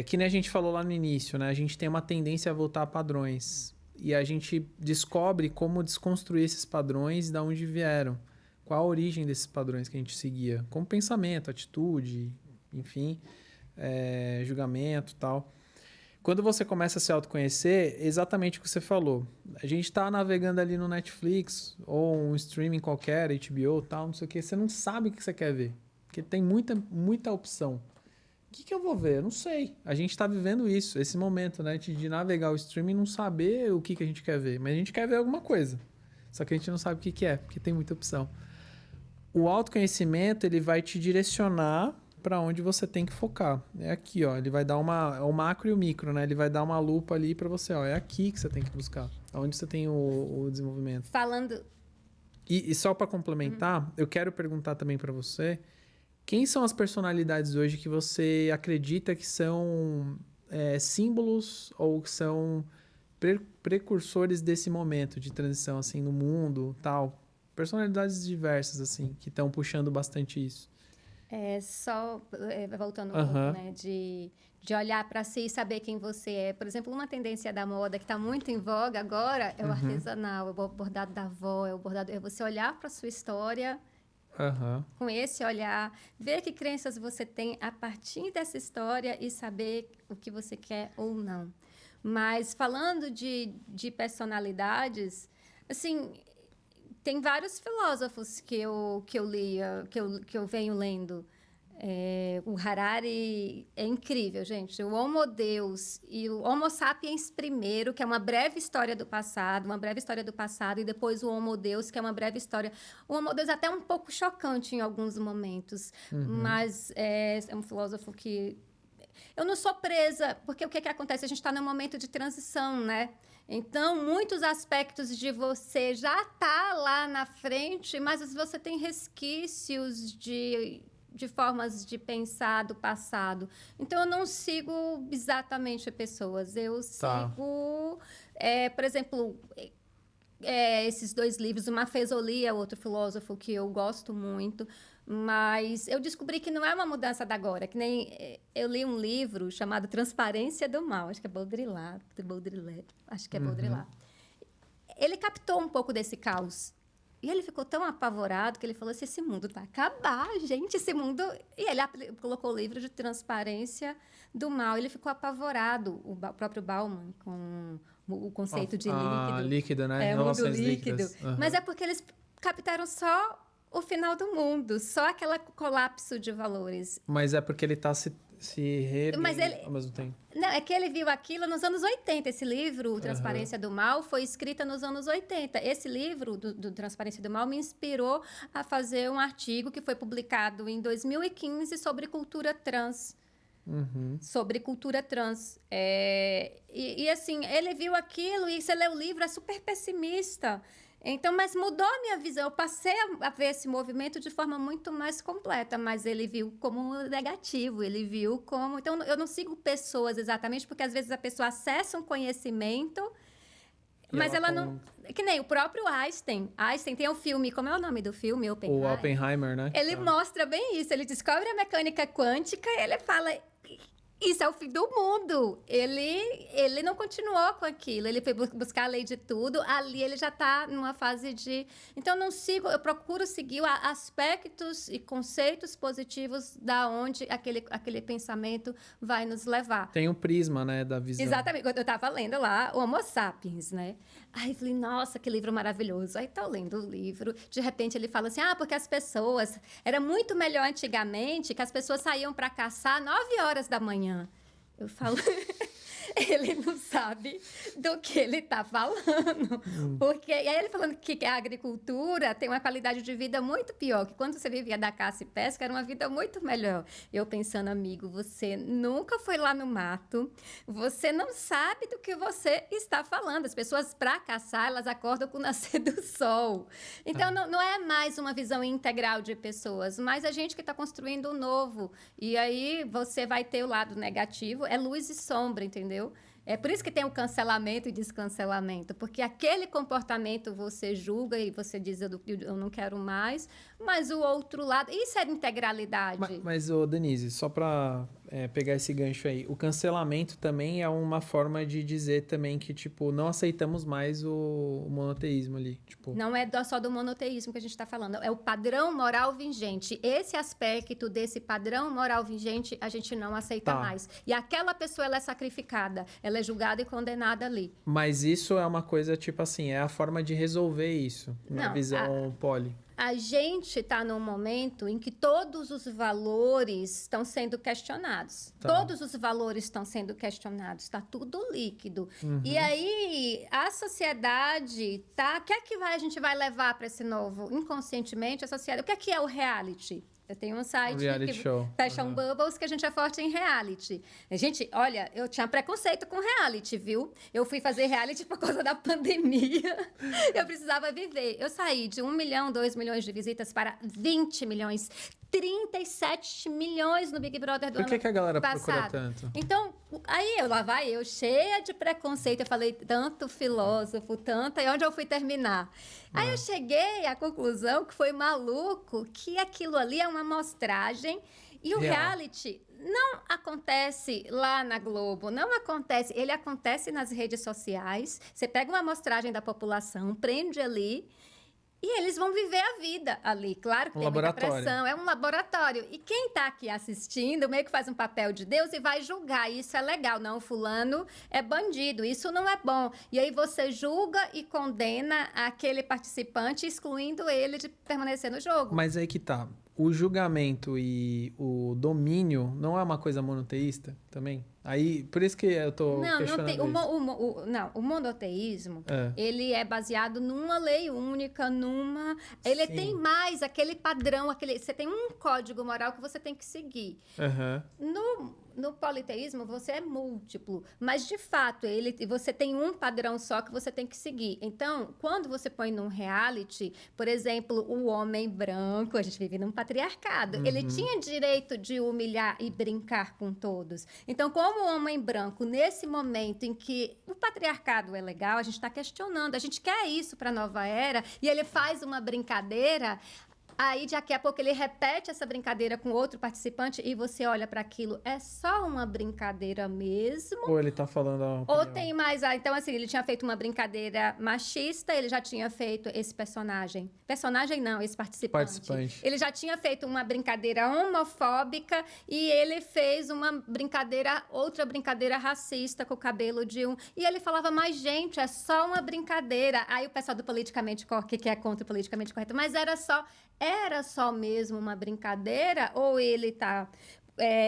A: que nem a gente falou lá no início, né? A gente tem uma tendência a voltar a padrões. E a gente descobre como desconstruir esses padrões e de onde vieram. Qual a origem desses padrões que a gente seguia. Como pensamento, atitude, enfim, julgamento e tal. Quando você começa a se autoconhecer, exatamente o que você falou. A gente está navegando ali no Netflix ou um streaming qualquer, HBO, tal, não sei o quê. Você não sabe o que você quer ver. Porque tem muita opção. O que eu vou ver? Eu não sei. A gente está vivendo isso, esse momento, né? De navegar o streaming e não saber o que a gente quer ver. Mas a gente quer ver alguma coisa. Só que a gente não sabe o que é, porque tem muita opção. O autoconhecimento, ele vai te direcionar para onde você tem que focar. É aqui, ó. Ele vai dar o macro e o micro, né? Ele vai dar uma lupa ali para você, ó. É aqui que você tem que buscar. Onde você tem o desenvolvimento.
B: Falando...
A: E só para complementar, eu quero perguntar também para você, quem são as personalidades hoje que você acredita que são símbolos ou que são precursores desse momento de transição, assim, no mundo, tal? Personalidades diversas, assim, que estão puxando bastante isso.
B: Voltando um pouco, né, de olhar para si e saber quem você é. Por exemplo, uma tendência da moda que está muito em voga agora é o artesanal, é o bordado da avó, é você olhar para sua história com esse olhar, ver que crenças você tem a partir dessa história e saber o que você quer ou não. Mas falando de personalidades, assim, tem vários filósofos que eu lia, que eu venho lendo. O Harari é incrível, gente. O Homo Deus e o Homo Sapiens primeiro, que é uma breve história do passado, e depois o Homo Deus, que é uma breve história. O Homo Deus é até um pouco chocante em alguns momentos, mas é um filósofo que... Eu não sou presa, porque o que acontece? A gente está num momento de transição, né? Então, muitos aspectos de você já tá lá na frente, mas você tem resquícios de formas de pensar do passado. Então, eu não sigo exatamente pessoas. Eu sigo, por exemplo, esses dois livros. O Maffesoli é outro filósofo que eu gosto muito, mas eu descobri que não é uma mudança da agora. Que nem eu li um livro chamado Transparência do Mal, acho que é Baudrillard, acho que é Baudrillard. Ele captou um pouco desse caos. E ele ficou tão apavorado que ele falou assim, esse mundo vai acabar, gente, esse mundo... E ele colocou o livro de Transparência do Mal. Ele ficou apavorado, o próprio Bauman, com o conceito de líquido.
A: Líquido, né?
B: O mundo líquido. Mas é porque eles captaram só o final do mundo, só aquele colapso de valores.
A: Mas é porque ele está se reerguendo ao mesmo tempo.
B: Não, é que ele viu aquilo nos anos 80. Esse livro, Transparência do Mal, foi escrito nos anos 80. Esse livro, do Transparência do Mal, me inspirou a fazer um artigo que foi publicado em 2015 sobre cultura trans. Sobre cultura trans. E assim, ele viu aquilo e você lê o livro, é super pessimista. Então, mas mudou a minha visão. Eu passei a ver esse movimento de forma muito mais completa, mas ele viu como negativo, ele viu como... Então, eu não sigo pessoas exatamente, porque às vezes a pessoa acessa um conhecimento, mas ela não... Que nem o próprio Einstein. Einstein tem um filme, como é o nome do filme?
A: O Oppenheimer, né?
B: Ele mostra bem isso, ele descobre a mecânica quântica e ele fala... Isso é o fim do mundo. Ele não continuou com aquilo. Ele foi buscar a lei de tudo. Ali ele já está numa fase de... Então, eu procuro seguir aspectos e conceitos positivos da onde aquele pensamento vai nos levar.
A: Tem um prisma, né, da visão.
B: Exatamente. Eu estava lendo lá o Homo Sapiens, né? Aí eu falei, nossa, que livro maravilhoso. Aí estou lendo o livro. De repente ele fala assim, porque as pessoas... Era muito melhor antigamente que as pessoas saíam para caçar 9 horas da manhã. Eu falo, ele não sabe do que ele está falando. Porque, e aí ele falando que a agricultura tem uma qualidade de vida muito pior, que quando você vivia da caça e pesca, era uma vida muito melhor. Eu pensando, amigo, você nunca foi lá no mato, você não sabe do que você está falando. As pessoas, para caçar, elas acordam com o nascer do sol. Então, não é mais uma visão integral de pessoas, mas a gente que está construindo um novo. E aí, você vai ter o lado negativo, é luz e sombra, entendeu? É por isso que tem o cancelamento e descancelamento, porque aquele comportamento você julga e você diz, eu não quero mais, mas o outro lado... Isso é integralidade.
A: Mas Denise, só para pegar esse gancho aí, o cancelamento também é uma forma de dizer também que, tipo, não aceitamos mais o monoteísmo ali. Tipo...
B: Não é só do monoteísmo que a gente está falando, é o padrão moral vigente. Esse aspecto desse padrão moral vigente, a gente não aceita mais. E aquela pessoa, ela é sacrificada, ela é julgada e condenada ali.
A: Mas isso é uma coisa, tipo assim, é a forma de resolver isso, na visão poli.
B: A gente está num momento em que todos os valores estão sendo questionados. Todos os valores estão sendo questionados. Está tudo líquido. E aí, a sociedade tá... O que é que a gente vai levar para esse novo? Inconscientemente, a sociedade... O que é o reality? Eu tenho um site
A: reality show.
B: Fashion Bubbles, que a gente é forte em reality. Gente, olha, eu tinha preconceito com reality, viu? Eu fui fazer reality por causa da pandemia. Eu precisava viver. Eu saí de 1 milhão, 2 milhões de visitas para 20 milhões, 37 milhões no Big Brother do ano passado.
A: Por que a galera procura tanto?
B: Então, aí lá vai eu, cheia de preconceito. Eu falei, tanto filósofo, tanto... E onde eu fui terminar? Aí eu cheguei à conclusão que foi maluco, que aquilo ali é uma amostragem. E o reality não acontece lá na Globo, não acontece. Ele acontece nas redes sociais. Você pega uma amostragem da população, prende ali... E eles vão viver a vida ali. Claro que tem muita pressão, é um laboratório. E quem está aqui assistindo meio que faz um papel de Deus e vai julgar. Isso é legal. Não, o fulano é bandido, isso não é bom. E aí você julga e condena aquele participante, excluindo ele de permanecer no jogo.
A: Mas aí que tá. O julgamento e o domínio não é uma coisa monoteísta também? Aí, por isso que eu tô questionando isso.
B: O monoteísmo, ele é baseado numa lei única, Ele tem mais aquele padrão, você tem um código moral que você tem que seguir. No politeísmo, você é múltiplo, mas, de fato, você tem um padrão só que você tem que seguir. Então, quando você põe num reality, por exemplo, o homem branco, a gente vive num patriarcado, ele tinha direito de humilhar e brincar com todos. Então, como o homem branco, nesse momento em que o patriarcado é legal, a gente está questionando, a gente quer isso para a nova era, e ele faz uma brincadeira... Aí, daqui a pouco, ele repete essa brincadeira com outro participante e você olha para aquilo, é só uma brincadeira mesmo?
A: Ou ele tá falando a opinião?
B: Ou tem mais... Então, assim, ele tinha feito uma brincadeira machista, ele já tinha feito esse personagem. Personagem não, esse participante. Ele já tinha feito uma brincadeira homofóbica e ele fez outra brincadeira racista com o cabelo de um... E ele falava, mas, gente, é só uma brincadeira. Aí o pessoal do politicamente correto, que é contra o politicamente correto, mas era só mesmo uma brincadeira? Ou ele está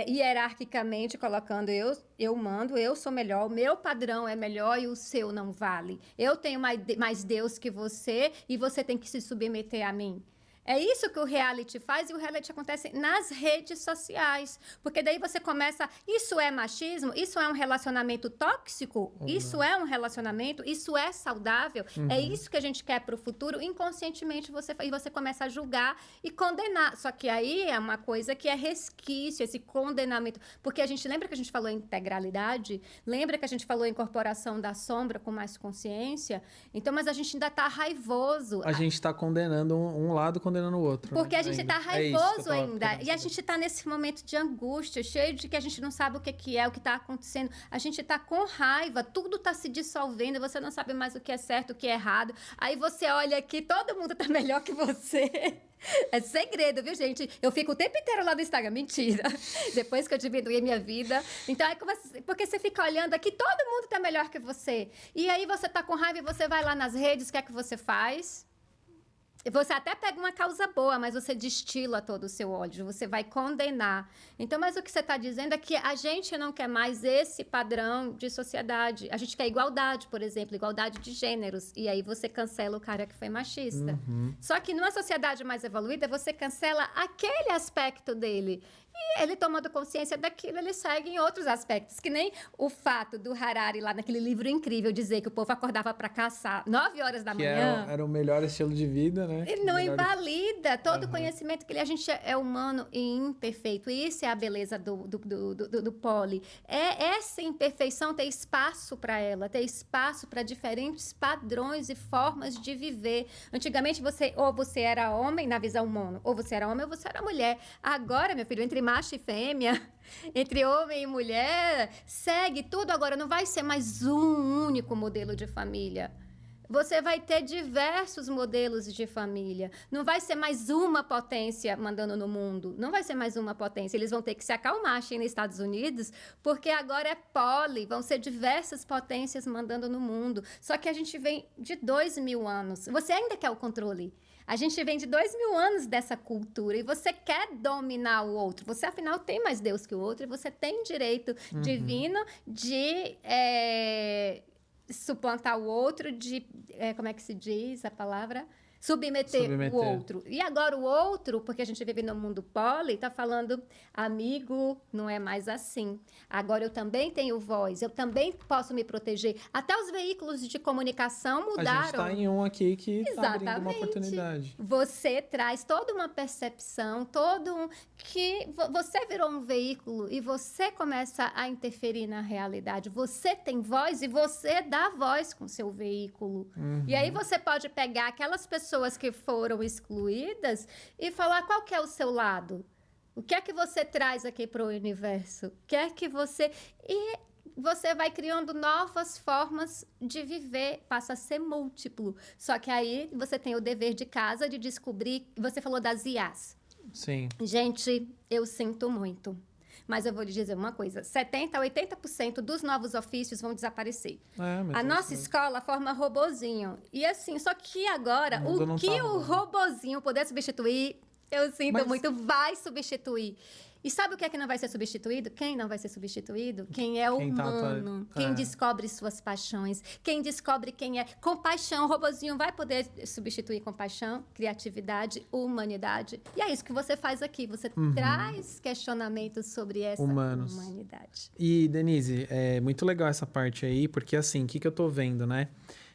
B: hierarquicamente colocando eu mando, eu sou melhor, o meu padrão é melhor e o seu não vale? Eu tenho mais Deus que você e você tem que se submeter a mim? É isso que o reality faz, e o reality acontece nas redes sociais. Porque daí você começa... Isso é machismo? Isso é um relacionamento tóxico? Isso é um relacionamento? Isso é saudável? É isso que a gente quer para o futuro? Inconscientemente você começa a julgar e condenar. Só que aí é uma coisa que é resquício, esse condenamento. Porque lembra que a gente falou em integralidade? Lembra que a gente falou em incorporação da sombra com mais consciência? Então, mas a gente ainda está raivoso.
A: A gente está condenando um lado, condenando o outro.
B: Porque a gente está raivoso ainda. E a gente está nesse momento de angústia, cheio de que a gente não sabe o que é, o que está acontecendo. A gente está com raiva, tudo está se dissolvendo, você não sabe mais o que é certo, o que é errado. Aí você olha aqui, todo mundo está melhor que você. É segredo, viu, gente? Eu fico o tempo inteiro lá no Instagram. Mentira. Depois que eu diminuí minha vida. Então, porque você fica olhando aqui, todo mundo está melhor que você. E aí você está com raiva e você vai lá nas redes, o que é que você faz? Você até pega uma causa boa, mas você destila todo o seu ódio, você vai condenar. Então, mas o que você está dizendo é que a gente não quer mais esse padrão de sociedade. A gente quer igualdade, por exemplo, igualdade de gêneros. E aí você cancela o cara que foi machista. Só que numa sociedade mais evoluída, você cancela aquele aspecto dele. E ele, tomando consciência daquilo, ele segue em outros aspectos. Que nem o fato do Harari, lá naquele livro incrível, dizer que o povo acordava para caçar 9 horas da manhã.
A: Era o melhor estilo de vida, né?
B: Ele não invalida todo o conhecimento que a gente é humano e imperfeito. E isso é a beleza do poli. Essa imperfeição ter espaço para ela, ter espaço para diferentes padrões e formas de viver. Antigamente, ou você era homem, na visão mono, ou você era homem ou você era mulher. Agora, meu filho, entre macho e fêmea, entre homem e mulher, segue tudo. Agora não vai ser mais um único modelo de família. Você vai ter diversos modelos de família. Não vai ser mais uma potência mandando no mundo. Não vai ser mais uma potência. Eles vão ter que se acalmar, nos Estados Unidos, porque agora é poli. Vão ser diversas potências mandando no mundo. Só que a gente vem de 2.000 anos. Você ainda quer o controle. A gente vem de 2.000 anos dessa cultura e você quer dominar o outro. Você, afinal, tem mais Deus que o outro e você tem direito divino de... suplantar o outro, como é que se diz a palavra? submeter o outro. E agora o outro, porque a gente vive no mundo poli, está falando, amigo, não é mais assim. Agora eu também tenho voz, eu também posso me proteger. Até os veículos de comunicação mudaram.
A: A gente está em um aqui que está abrindo uma oportunidade.
B: Você traz toda uma percepção, que você virou um veículo e você começa a interferir na realidade. Você tem voz e você dá voz com seu veículo. E aí você pode pegar aquelas pessoas que foram excluídas e falar qual que é o seu lado. O que é que você traz aqui para o universo? O que é que você... E você vai criando novas formas de viver, passa a ser múltiplo.% que aí você tem o dever de casa de descobrir... Você falou das IAs.
A: Sim.
B: Gente, eu sinto muito. Mas eu vou lhe dizer uma coisa, 70% a 80% dos novos ofícios vão desaparecer. A nossa escola forma robozinho. E assim, só que agora, o que o robozinho puder substituir, eu sinto muito, vai substituir. E sabe o que é que não vai ser substituído? Quem não vai ser substituído? Quem é humano. Quem descobre suas paixões. Quem descobre quem é. Compaixão. O robozinho vai poder substituir compaixão, criatividade, humanidade. E é isso que você faz aqui. Você traz questionamentos sobre essa humanidade.
A: E, Denise, é muito legal essa parte aí, porque assim, o que eu tô vendo, né?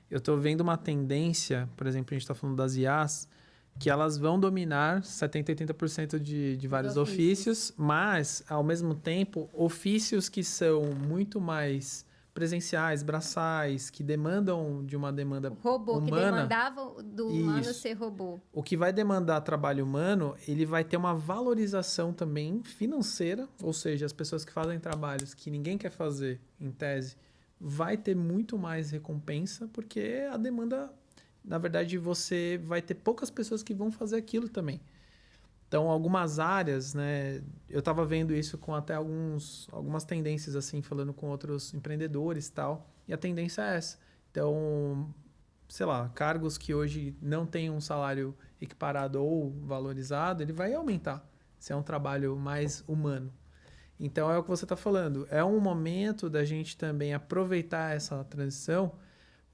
A: Eu tô vendo uma tendência, por exemplo, a gente tá falando das IAs, que elas vão dominar 70%, 80% de vários ofícios, mas, ao mesmo tempo, ofícios que são muito mais presenciais, braçais, que demandam de uma demanda
B: robô,
A: humana.
B: Que demandava do humano ser robô.
A: O que vai demandar trabalho humano, ele vai ter uma valorização também financeira, ou seja, as pessoas que fazem trabalhos que ninguém quer fazer, em tese, vai ter muito mais recompensa, porque a demanda... Na verdade, você vai ter poucas pessoas que vão fazer aquilo também. Então, algumas áreas, né? Eu estava vendo isso com até algumas tendências, assim, falando com outros empreendedores e tal. E a tendência é essa. Então, sei lá, cargos que hoje não têm um salário equiparado ou valorizado, ele vai aumentar. Se é um trabalho mais humano. Então, é o que você está falando. É um momento da gente também aproveitar essa transição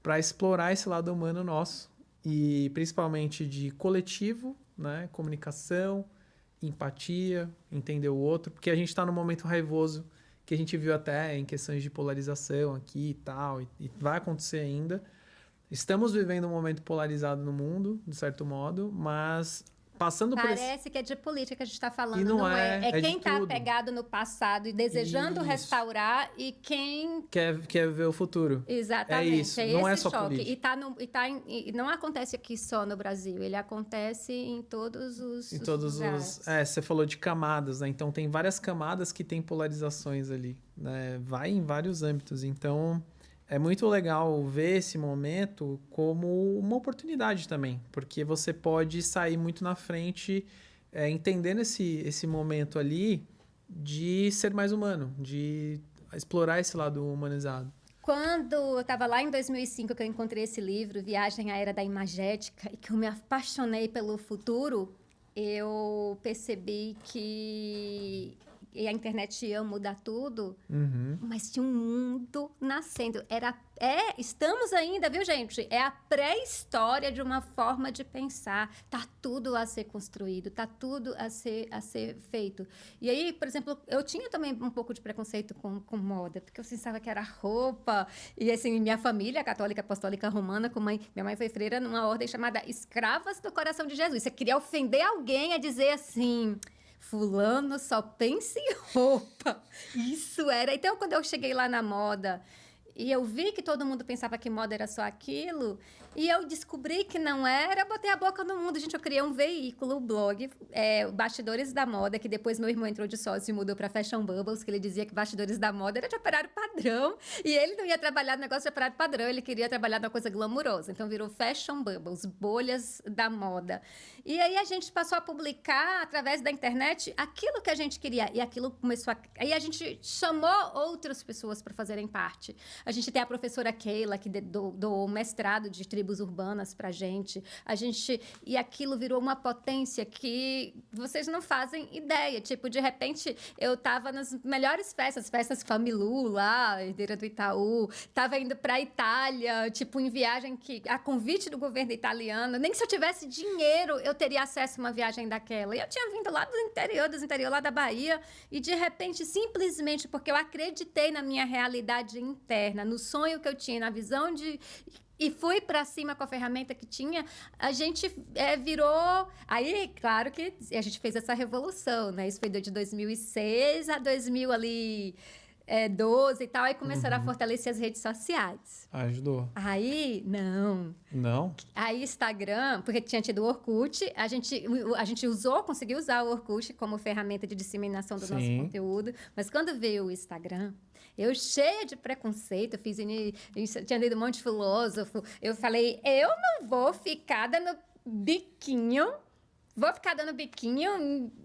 A: para explorar esse lado humano nosso, e principalmente de coletivo, né? Comunicação, empatia, entender o outro, porque a gente está num momento raivoso, que a gente viu até em questões de polarização aqui e tal, e vai acontecer ainda. Estamos vivendo um momento polarizado no mundo, de certo modo, mas...
B: Parece que é de política que a gente está falando,
A: e não é.
B: É quem está apegado no passado e desejando restaurar e quem...
A: Quer ver o futuro.
B: Exatamente.
A: É isso, não é só
B: choque.
A: política.
B: E não acontece aqui só no Brasil, ele acontece em todos os lugares.
A: Você falou de camadas, né? Então, tem várias camadas que tem polarizações ali, né? Vai em vários âmbitos. Então... É muito legal ver esse momento como uma oportunidade também, porque você pode sair muito na frente, entendendo esse momento ali de ser mais humano, de explorar esse lado humanizado.
B: Quando eu estava lá em 2005, que eu encontrei esse livro, Viagem à Era da Imagética, e que eu me apaixonei pelo futuro, eu percebi que... E a internet ia mudar tudo, mas tinha um mundo nascendo. Estamos ainda, viu, gente? É a pré-história de uma forma de pensar. Tá tudo a ser construído, tá tudo a ser feito. E aí, por exemplo, eu tinha também um pouco de preconceito com moda, porque eu pensava que era roupa. E assim, minha família católica, apostólica, romana, minha mãe foi freira numa ordem chamada Escravas do Coração de Jesus. Você queria ofender alguém a dizer assim... Fulano só pensa em roupa. Isso era... Então, quando eu cheguei lá na moda e eu vi que todo mundo pensava que moda era só aquilo, e eu descobri que não era, botei a boca no mundo. Gente, eu criei um veículo, blog, Bastidores da Moda, que depois meu irmão entrou de sócio e mudou para Fashion Bubbles, que ele dizia que Bastidores da Moda era de operário padrão, e ele não ia trabalhar no negócio de operário padrão, ele queria trabalhar numa coisa glamurosa. Então, virou Fashion Bubbles, bolhas da moda. E aí, a gente passou a publicar, através da internet, aquilo que a gente queria, e aquilo começou a... Aí, a gente chamou outras pessoas para fazerem parte. A gente tem a professora Keila, que doou um mestrado de tribos urbanas pra gente. E aquilo virou uma potência que vocês não fazem ideia. Tipo, de repente, eu tava nas melhores festas Familu, lá, herdeira do Itaú. Tava indo pra Itália, tipo, em viagem a convite do governo italiano. Nem se eu tivesse dinheiro, eu teria acesso a uma viagem daquela. E eu tinha vindo lá do interior, lá da Bahia, e de repente, simplesmente porque eu acreditei na minha realidade interna, no sonho que eu tinha, na visão e fui para cima com a ferramenta que tinha, a gente virou... Aí, claro que a gente fez essa revolução, né? Isso foi de 2006 a 2012 e tal, aí começaram a fortalecer as redes sociais.
A: Ajudou.
B: Aí, não.
A: Não?
B: Aí, Instagram, porque tinha tido o Orkut, a gente conseguiu usar o Orkut como ferramenta de disseminação do nosso conteúdo, mas quando veio o Instagram, eu cheia de preconceito, tinha lido um monte de filósofo, eu falei, eu não vou ficar dando biquinho.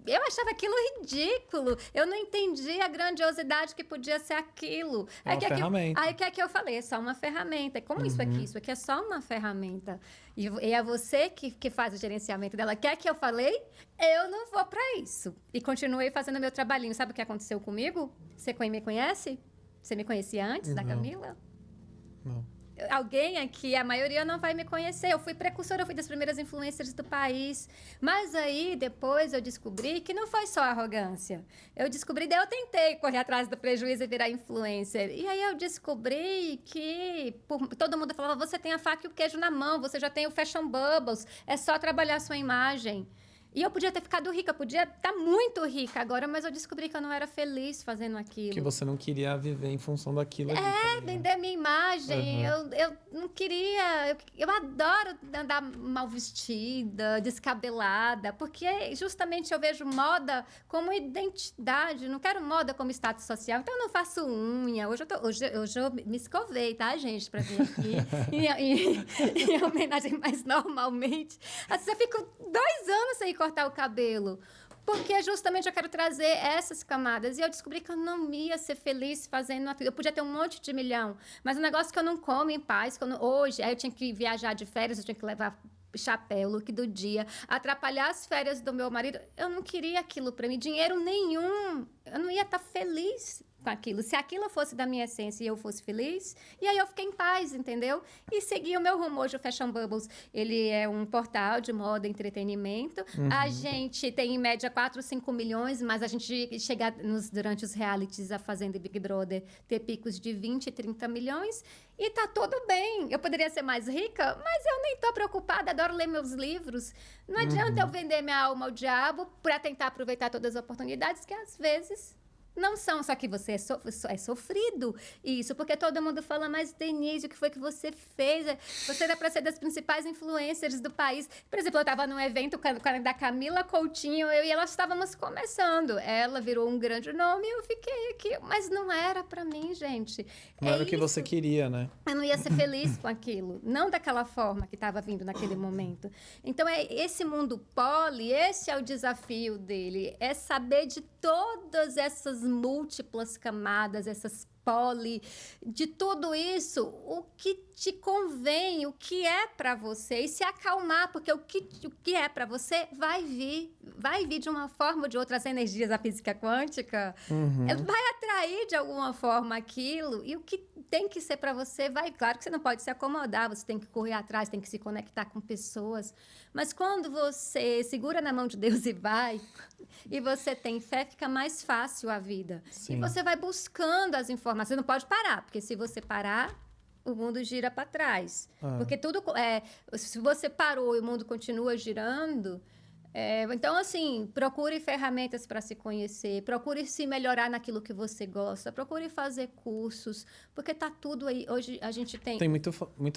B: Eu achava aquilo ridículo. Eu não entendia a grandiosidade que podia ser aquilo.
A: É uma ferramenta.
B: Aí o que é que eu falei? É só uma ferramenta. Como isso aqui? Isso aqui é só uma ferramenta. E é você que faz o gerenciamento dela. Quer que eu falei? Eu não vou para isso. E continuei fazendo meu trabalhinho. Sabe o que aconteceu comigo? Você me conhece? Você me conhecia antes da Camila?
A: Não.
B: Alguém aqui, a maioria não vai me conhecer. Eu fui precursora, eu fui das primeiras influencers do país. Mas aí, depois, eu descobri que não foi só arrogância. Eu tentei correr atrás do prejuízo e virar influencer. E aí eu descobri que todo mundo falava, você tem a faca e o queijo na mão, você já tem o Fashion Bubbles, é só trabalhar a sua imagem. E eu podia ter ficado rica, podia estar muito rica agora, mas eu descobri que eu não era feliz fazendo aquilo.
A: Que você não queria viver em função daquilo ali.
B: Vender minha imagem. Eu não queria... Eu adoro andar mal vestida, descabelada, porque justamente eu vejo moda como identidade. Não quero moda como status social. Então, eu não faço unha. Hoje eu me escovei, tá, gente? Pra vir aqui em homenagem mais normalmente. Assim, eu fico 2 anos sem cortar o cabelo. Porque justamente eu quero trazer essas camadas. E eu descobri que eu não ia ser feliz fazendo aquilo. Eu podia ter um monte de milhão, mas um negócio que eu não como em paz. Hoje, aí eu tinha que viajar de férias, eu tinha que levar chapéu, look do dia, atrapalhar as férias do meu marido. Eu não queria aquilo para mim, dinheiro nenhum. Eu não ia estar feliz com aquilo. Se aquilo fosse da minha essência e eu fosse feliz, e aí eu fiquei em paz, entendeu? E segui o meu rumo. Hoje o Fashion Bubbles, ele é um portal de moda e entretenimento. A gente tem, em média, 4, 5 milhões, mas a gente chega durante os realities, a Fazenda e Big Brother, ter picos de 20, 30 milhões. E tá tudo bem. Eu poderia ser mais rica, mas eu nem tô preocupada. Adoro ler meus livros. Não adianta eu vender minha alma ao diabo para tentar aproveitar todas as oportunidades que, às vezes, não são. Só que você é sofrido. Isso, porque todo mundo fala, mas Denise, o que foi que você fez? Você era para ser das principais influencers do país. Por exemplo, eu estava num evento da Camila Coutinho, eu e ela estávamos começando. Ela virou um grande nome e eu fiquei aqui. Mas não era para mim, gente.
A: Não era o que você queria, né?
B: Eu não ia ser feliz com aquilo. Não daquela forma que estava vindo naquele momento. Então, esse mundo poli, esse é o desafio dele. É saber de todas essas múltiplas camadas, essas de tudo isso, o que te convém, o que é para você, e se acalmar, porque o que é para você vai vir de uma forma ou de outra. As energias da física quântica, vai atrair de alguma forma aquilo, e o que tem que ser para você vai. Claro que você não pode se acomodar, você tem que correr atrás, tem que se conectar com pessoas, mas quando você segura na mão de Deus e vai, e você tem fé, fica mais fácil a vida. Sim. E você vai buscando as informações. Você não pode parar, porque se você parar, o mundo gira para trás. Porque tudo... se você parou e o mundo continua girando... então, assim, procure ferramentas para se conhecer, procure se melhorar naquilo que você gosta, procure fazer cursos, porque tá tudo aí. Hoje a gente tem...
A: Tem muito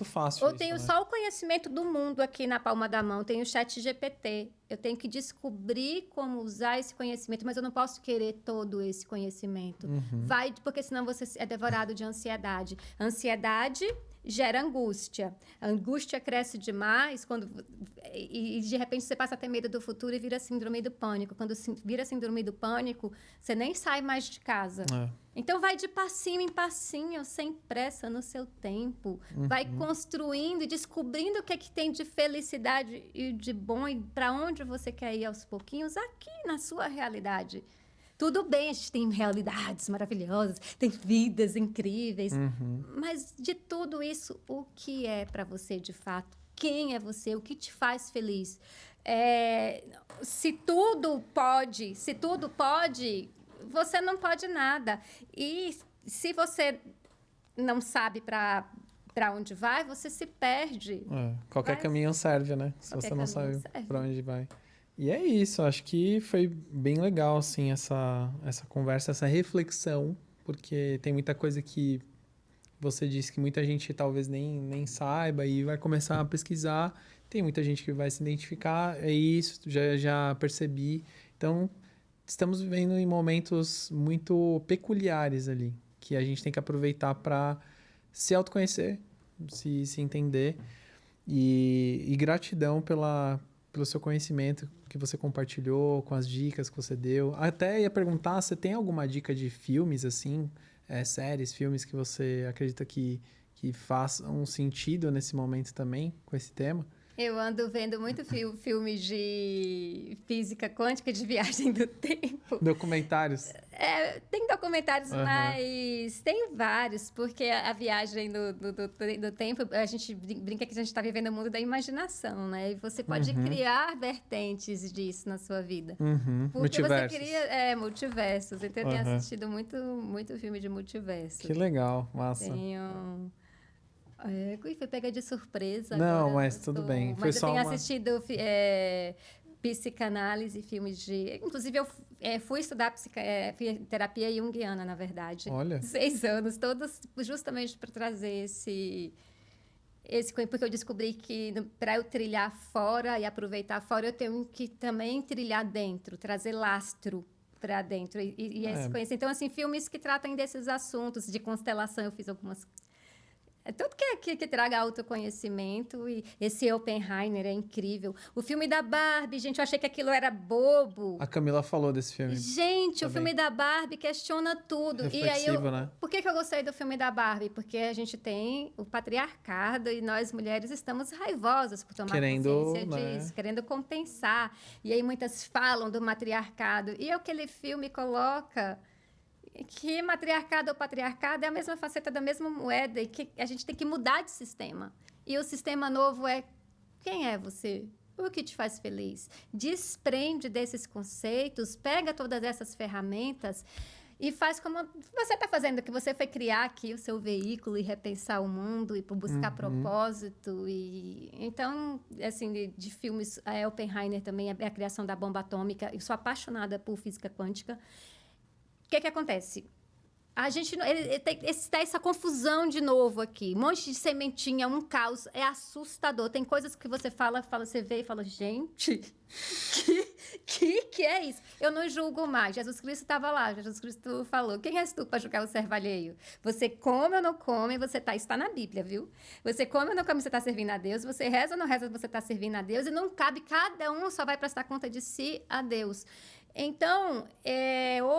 A: fácil
B: Eu tenho só o conhecimento do mundo aqui na palma da mão, tenho o ChatGPT. Eu tenho que descobrir como usar esse conhecimento, mas eu não posso querer todo esse conhecimento. Porque senão você é devorado de ansiedade. Ansiedade gera angústia. A angústia cresce demais e de repente você passa a ter medo do futuro e vira síndrome do pânico. Quando vira síndrome do pânico, você nem sai mais de casa. Então, vai de passinho em passinho, sem pressa, no seu tempo. Vai construindo e descobrindo o que é que tem de felicidade e de bom e para onde você quer ir aos pouquinhos, aqui na sua realidade. Tudo bem, a gente tem realidades maravilhosas, tem vidas incríveis, mas de tudo isso, o que é para você de fato? Quem é você? O que te faz feliz? Se tudo pode, você não pode nada. E se você não sabe para onde vai, você se perde.
A: Qualquer caminho serve, né? Se você não sabe para onde vai. E é isso, acho que foi bem legal, assim, essa conversa, essa reflexão, porque tem muita coisa que você disse que muita gente talvez nem saiba e vai começar a pesquisar. Tem muita gente que vai se identificar, é isso, já percebi. Então, estamos vivendo em momentos muito peculiares ali, que a gente tem que aproveitar para se autoconhecer, se entender. E gratidão pelo seu conhecimento que você compartilhou, com as dicas que você deu. Até ia perguntar, você tem alguma dica de filmes, assim, séries, filmes que você acredita que façam sentido nesse momento também, com esse tema?
B: Eu ando vendo muito filmes de física quântica, de viagem do tempo.
A: Documentários?
B: Tem documentários, mas tem vários, porque a viagem do tempo, a gente brinca que a gente está vivendo o mundo da imaginação, né? E você pode criar vertentes disso na sua vida. Porque
A: Multiversos.
B: você cria multiversos. Então, eu tenho assistido muito filme de multiverso.
A: Que legal, massa.
B: Tenho... foi pega de surpresa.
A: Não,
B: agora,
A: mas tudo bem.
B: Mas eu tenho assistido psicanálise, filmes de... Inclusive, eu fui estudar terapia junguiana, na verdade.
A: Olha.
B: 6 anos, todos justamente para trazer esse... Porque eu descobri que para eu trilhar fora e aproveitar fora, eu tenho que também trilhar dentro, trazer lastro para dentro. E esse conhecimento. Então, assim, filmes que tratam desses assuntos, de constelação, eu fiz algumas... Tudo que traga autoconhecimento. E esse Oppenheimer é incrível. O filme da Barbie, gente, eu achei que aquilo era bobo.
A: A Camila falou desse filme.
B: Gente, o filme da Barbie questiona tudo.
A: Reflexivo,
B: e aí
A: né?
B: Por que eu gostei do filme da Barbie? Porque a gente tem o patriarcado e nós, mulheres, estamos raivosas por tomar consciência disso, querendo compensar. E aí muitas falam do matriarcado. E aquele filme coloca... que matriarcado ou patriarcado é a mesma faceta da mesma moeda e que a gente tem que mudar de sistema. E o sistema novo é quem é você? O que te faz feliz? Desprende desses conceitos, pega todas essas ferramentas e faz como você está fazendo, que você foi criar aqui o seu veículo e repensar o mundo e buscar propósito. Então, assim, de filmes, a Oppenheimer também, a criação da bomba atômica. Eu sou apaixonada por física quântica. O que acontece? A gente tem essa confusão de novo aqui. Um monte de sementinha, um caos. É assustador. Tem coisas que você você vê e fala, gente, que é isso? Eu não julgo mais. Jesus Cristo estava lá. Jesus Cristo falou, quem és tu para julgar o servo alheio? Você come ou não come, está na Bíblia, viu? Você come ou não come, você está servindo a Deus. Você reza ou não reza, você está servindo a Deus. E não cabe, cada um só vai prestar conta de si a Deus. Então,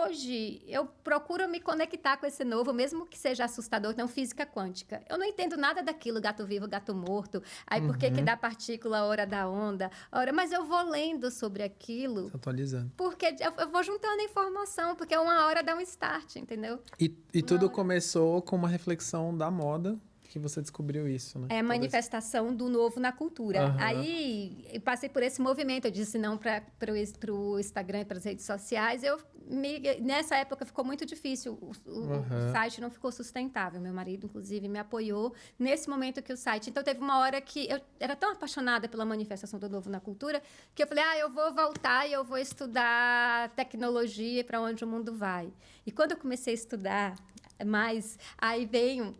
B: hoje, eu procuro me conectar com esse novo, mesmo que seja assustador, então, física quântica. Eu não entendo nada daquilo, gato vivo, gato morto, aí por que dá partícula, a hora da onda, mas eu vou lendo sobre aquilo.
A: Se atualizando.
B: Porque eu vou juntando informação, porque uma hora dá um start, entendeu?
A: E tudo começou com uma reflexão da moda, que você descobriu isso, né?
B: É a manifestação do novo na cultura. Aí, eu passei por esse movimento. Eu disse não para o Instagram e para as redes sociais. Nessa época, ficou muito difícil. O site não ficou sustentável. Meu marido, inclusive, me apoiou nesse momento que o site... Então, teve uma hora que eu era tão apaixonada pela manifestação do novo na cultura que eu falei, eu vou voltar e eu vou estudar tecnologia para onde o mundo vai. E quando eu comecei a estudar... Mas aí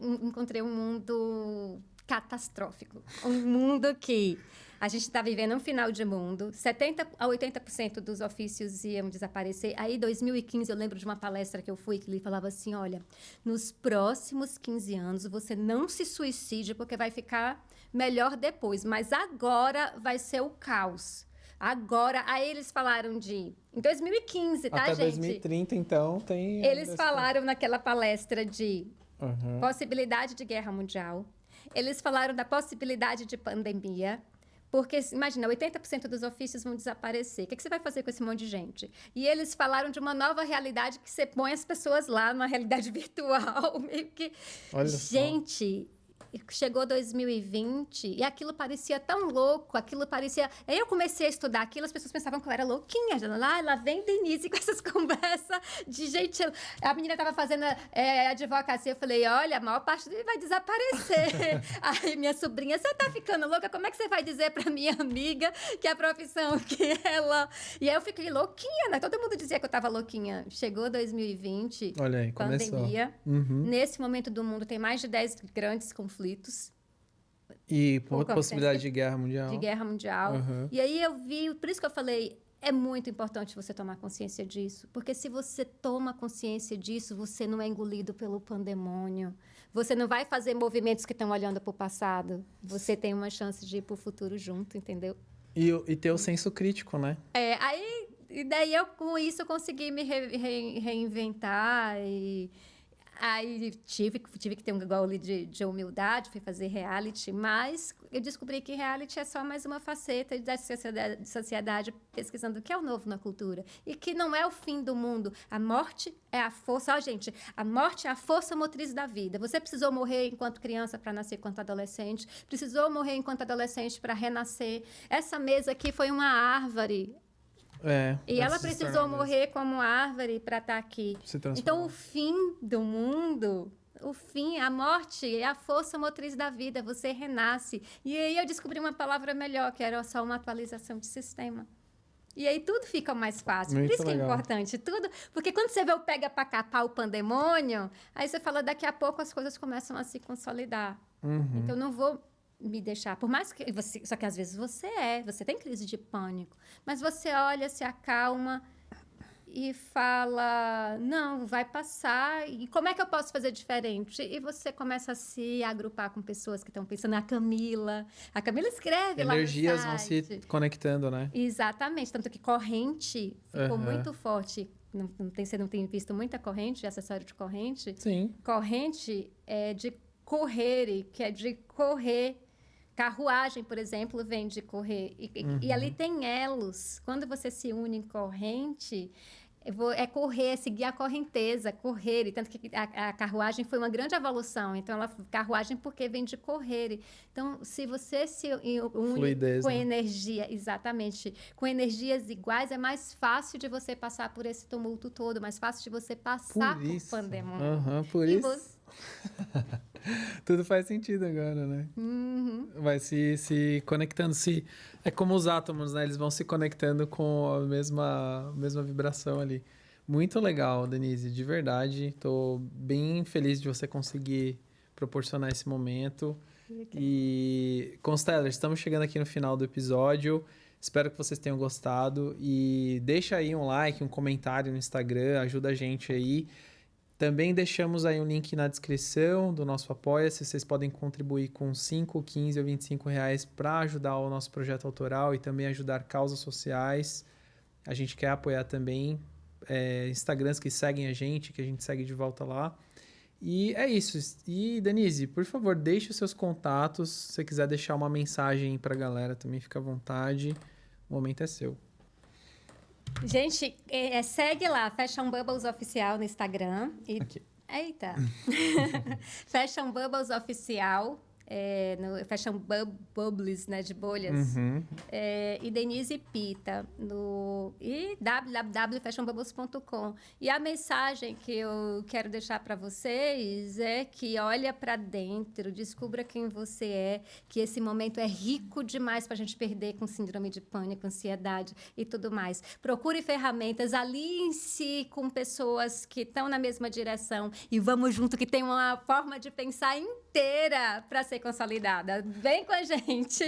B: encontrei um mundo catastrófico. Um mundo que a gente está vivendo um final de mundo. 70% a 80% dos ofícios iam desaparecer. Aí, em 2015, eu lembro de uma palestra que eu fui, que ele falava assim, olha, nos próximos 15 anos, você não se suicide, porque vai ficar melhor depois. Mas agora vai ser o caos. Agora, aí eles falaram em 2015, tá,
A: Até
B: gente?
A: 2030, então, tem...
B: Eles falaram naquela palestra de
A: Uhum.
B: possibilidade de guerra mundial. Eles falaram da possibilidade de pandemia. Porque, imagina, 80% dos ofícios vão desaparecer. O que você vai fazer com esse monte de gente? E eles falaram de uma nova realidade que você põe as pessoas lá numa realidade virtual. Meio que...
A: Olha
B: gente... Chegou 2020 e aquilo parecia tão louco, aquilo parecia... Aí eu comecei a estudar aquilo, as pessoas pensavam que eu era louquinha. Lá vem Denise com essas conversas de gente... A menina estava fazendo advocacia, eu falei, olha, a maior parte dele vai desaparecer. Aí minha sobrinha, você tá ficando louca? Como é que você vai dizer pra minha amiga que a profissão que ela... E aí eu fiquei louquinha, né? Todo mundo dizia que eu tava louquinha. Chegou 2020,
A: olha aí,
B: pandemia.
A: Uhum.
B: Nesse momento do mundo tem mais de 10 grandes conflitos.
A: E possibilidade de guerra mundial.
B: De guerra mundial.
A: Uhum.
B: E aí eu vi, por isso que eu falei, é muito importante você tomar consciência disso. Porque se você toma consciência disso, você não é engolido pelo pandemônio. Você não vai fazer movimentos que estão olhando para o passado. Você tem uma chance de ir para o futuro junto, entendeu?
A: E ter o senso crítico, né?
B: E daí eu, com isso, eu consegui me reinventar e... Aí tive que ter um gole de humildade, fui fazer reality, mas eu descobri que reality é só mais uma faceta da sociedade pesquisando o que é o novo na cultura. E que não é o fim do mundo. A morte é a força... gente, a morte é a força motriz da vida. Você precisou morrer enquanto criança para nascer enquanto adolescente. Precisou morrer enquanto adolescente para renascer. Essa mesa aqui foi uma árvore... E ela precisou morrer como árvore para estar aqui. Então, o fim do mundo, a morte é a força motriz da vida. Você renasce. E aí eu descobri uma palavra melhor, que era só uma atualização de sistema. E aí tudo fica mais fácil.
A: Muito
B: Por isso
A: legal.
B: Que é importante. Tudo. Porque quando você vê o pega para capar o pandemônio, aí você fala, daqui a pouco as coisas começam a se consolidar.
A: Uhum.
B: Então, eu não vou... me deixar, por mais que você... Só que às vezes você tem crise de pânico, mas você olha, se acalma e fala, não, vai passar, e como é que eu posso fazer diferente? E você começa a se agrupar com pessoas que estão pensando, a Camila escreve lá no site.
A: Energias vão se conectando, né?
B: Exatamente, tanto que corrente ficou muito forte. Você não tem visto muita corrente, acessório de corrente?
A: Sim.
B: Corrente é de correr, que é de correr. Carruagem, por exemplo, vem de correr. E ali tem elos. Quando você se une em corrente, é correr, é seguir a correnteza, correr. E tanto que a carruagem foi uma grande evolução. Então, carruagem porque vem de correr. Então, se você se une
A: Fluidez,
B: com
A: né?
B: energia, exatamente, com energias iguais, é mais fácil de você passar por esse tumulto todo, mais fácil de você passar por pandemônio.
A: Por isso. Tudo faz sentido agora, né?
B: Uhum.
A: Vai se conectando. É como os átomos, né? Eles vão se conectando com a mesma vibração ali. Muito legal, Denise, de verdade. Estou bem feliz de você conseguir proporcionar esse momento. E, Constellers, estamos chegando aqui no final do episódio. Espero que vocês tenham gostado. E deixa aí um like, um comentário no Instagram. Ajuda a gente aí. Também deixamos aí um link na descrição do nosso Apoia-se. Vocês podem contribuir com 5, 15 ou 25 reais para ajudar o nosso projeto autoral e também ajudar causas sociais. A gente quer apoiar também Instagrams que seguem a gente, que a gente segue de volta lá. E é isso. E, Denise, por favor, deixe os seus contatos. Se você quiser deixar uma mensagem para a galera, também fica à vontade. O momento é seu.
B: Gente, segue lá, Fashion Bubbles Oficial no Instagram.
A: Aqui.
B: Eita! Fashion Bubbles Oficial, no Fashion Bubbles, né, de bolhas.
A: Uhum.
B: E Denise Pita, e www.fashionbubbles.com. E a mensagem que eu quero deixar para vocês é que olha para dentro, descubra quem você é, que esse momento é rico demais para a gente perder com síndrome de pânico, ansiedade e tudo mais. Procure ferramentas, aliem-se com pessoas que estão na mesma direção e vamos junto, que tem uma forma de pensar inteira para ser consolidada. Vem com a gente,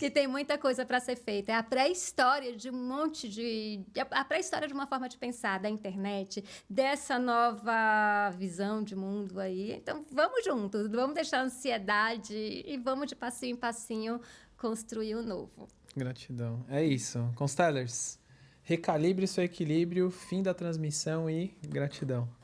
B: que tem muita coisa para ser feita. É a pré-história de a pré-história de uma forma de pensar da internet, dessa nova visão de mundo aí. Então, vamos juntos, vamos deixar a ansiedade e vamos de passinho em passinho construir o novo.
A: Gratidão. É isso. Constellers, recalibre seu equilíbrio, fim da transmissão e gratidão.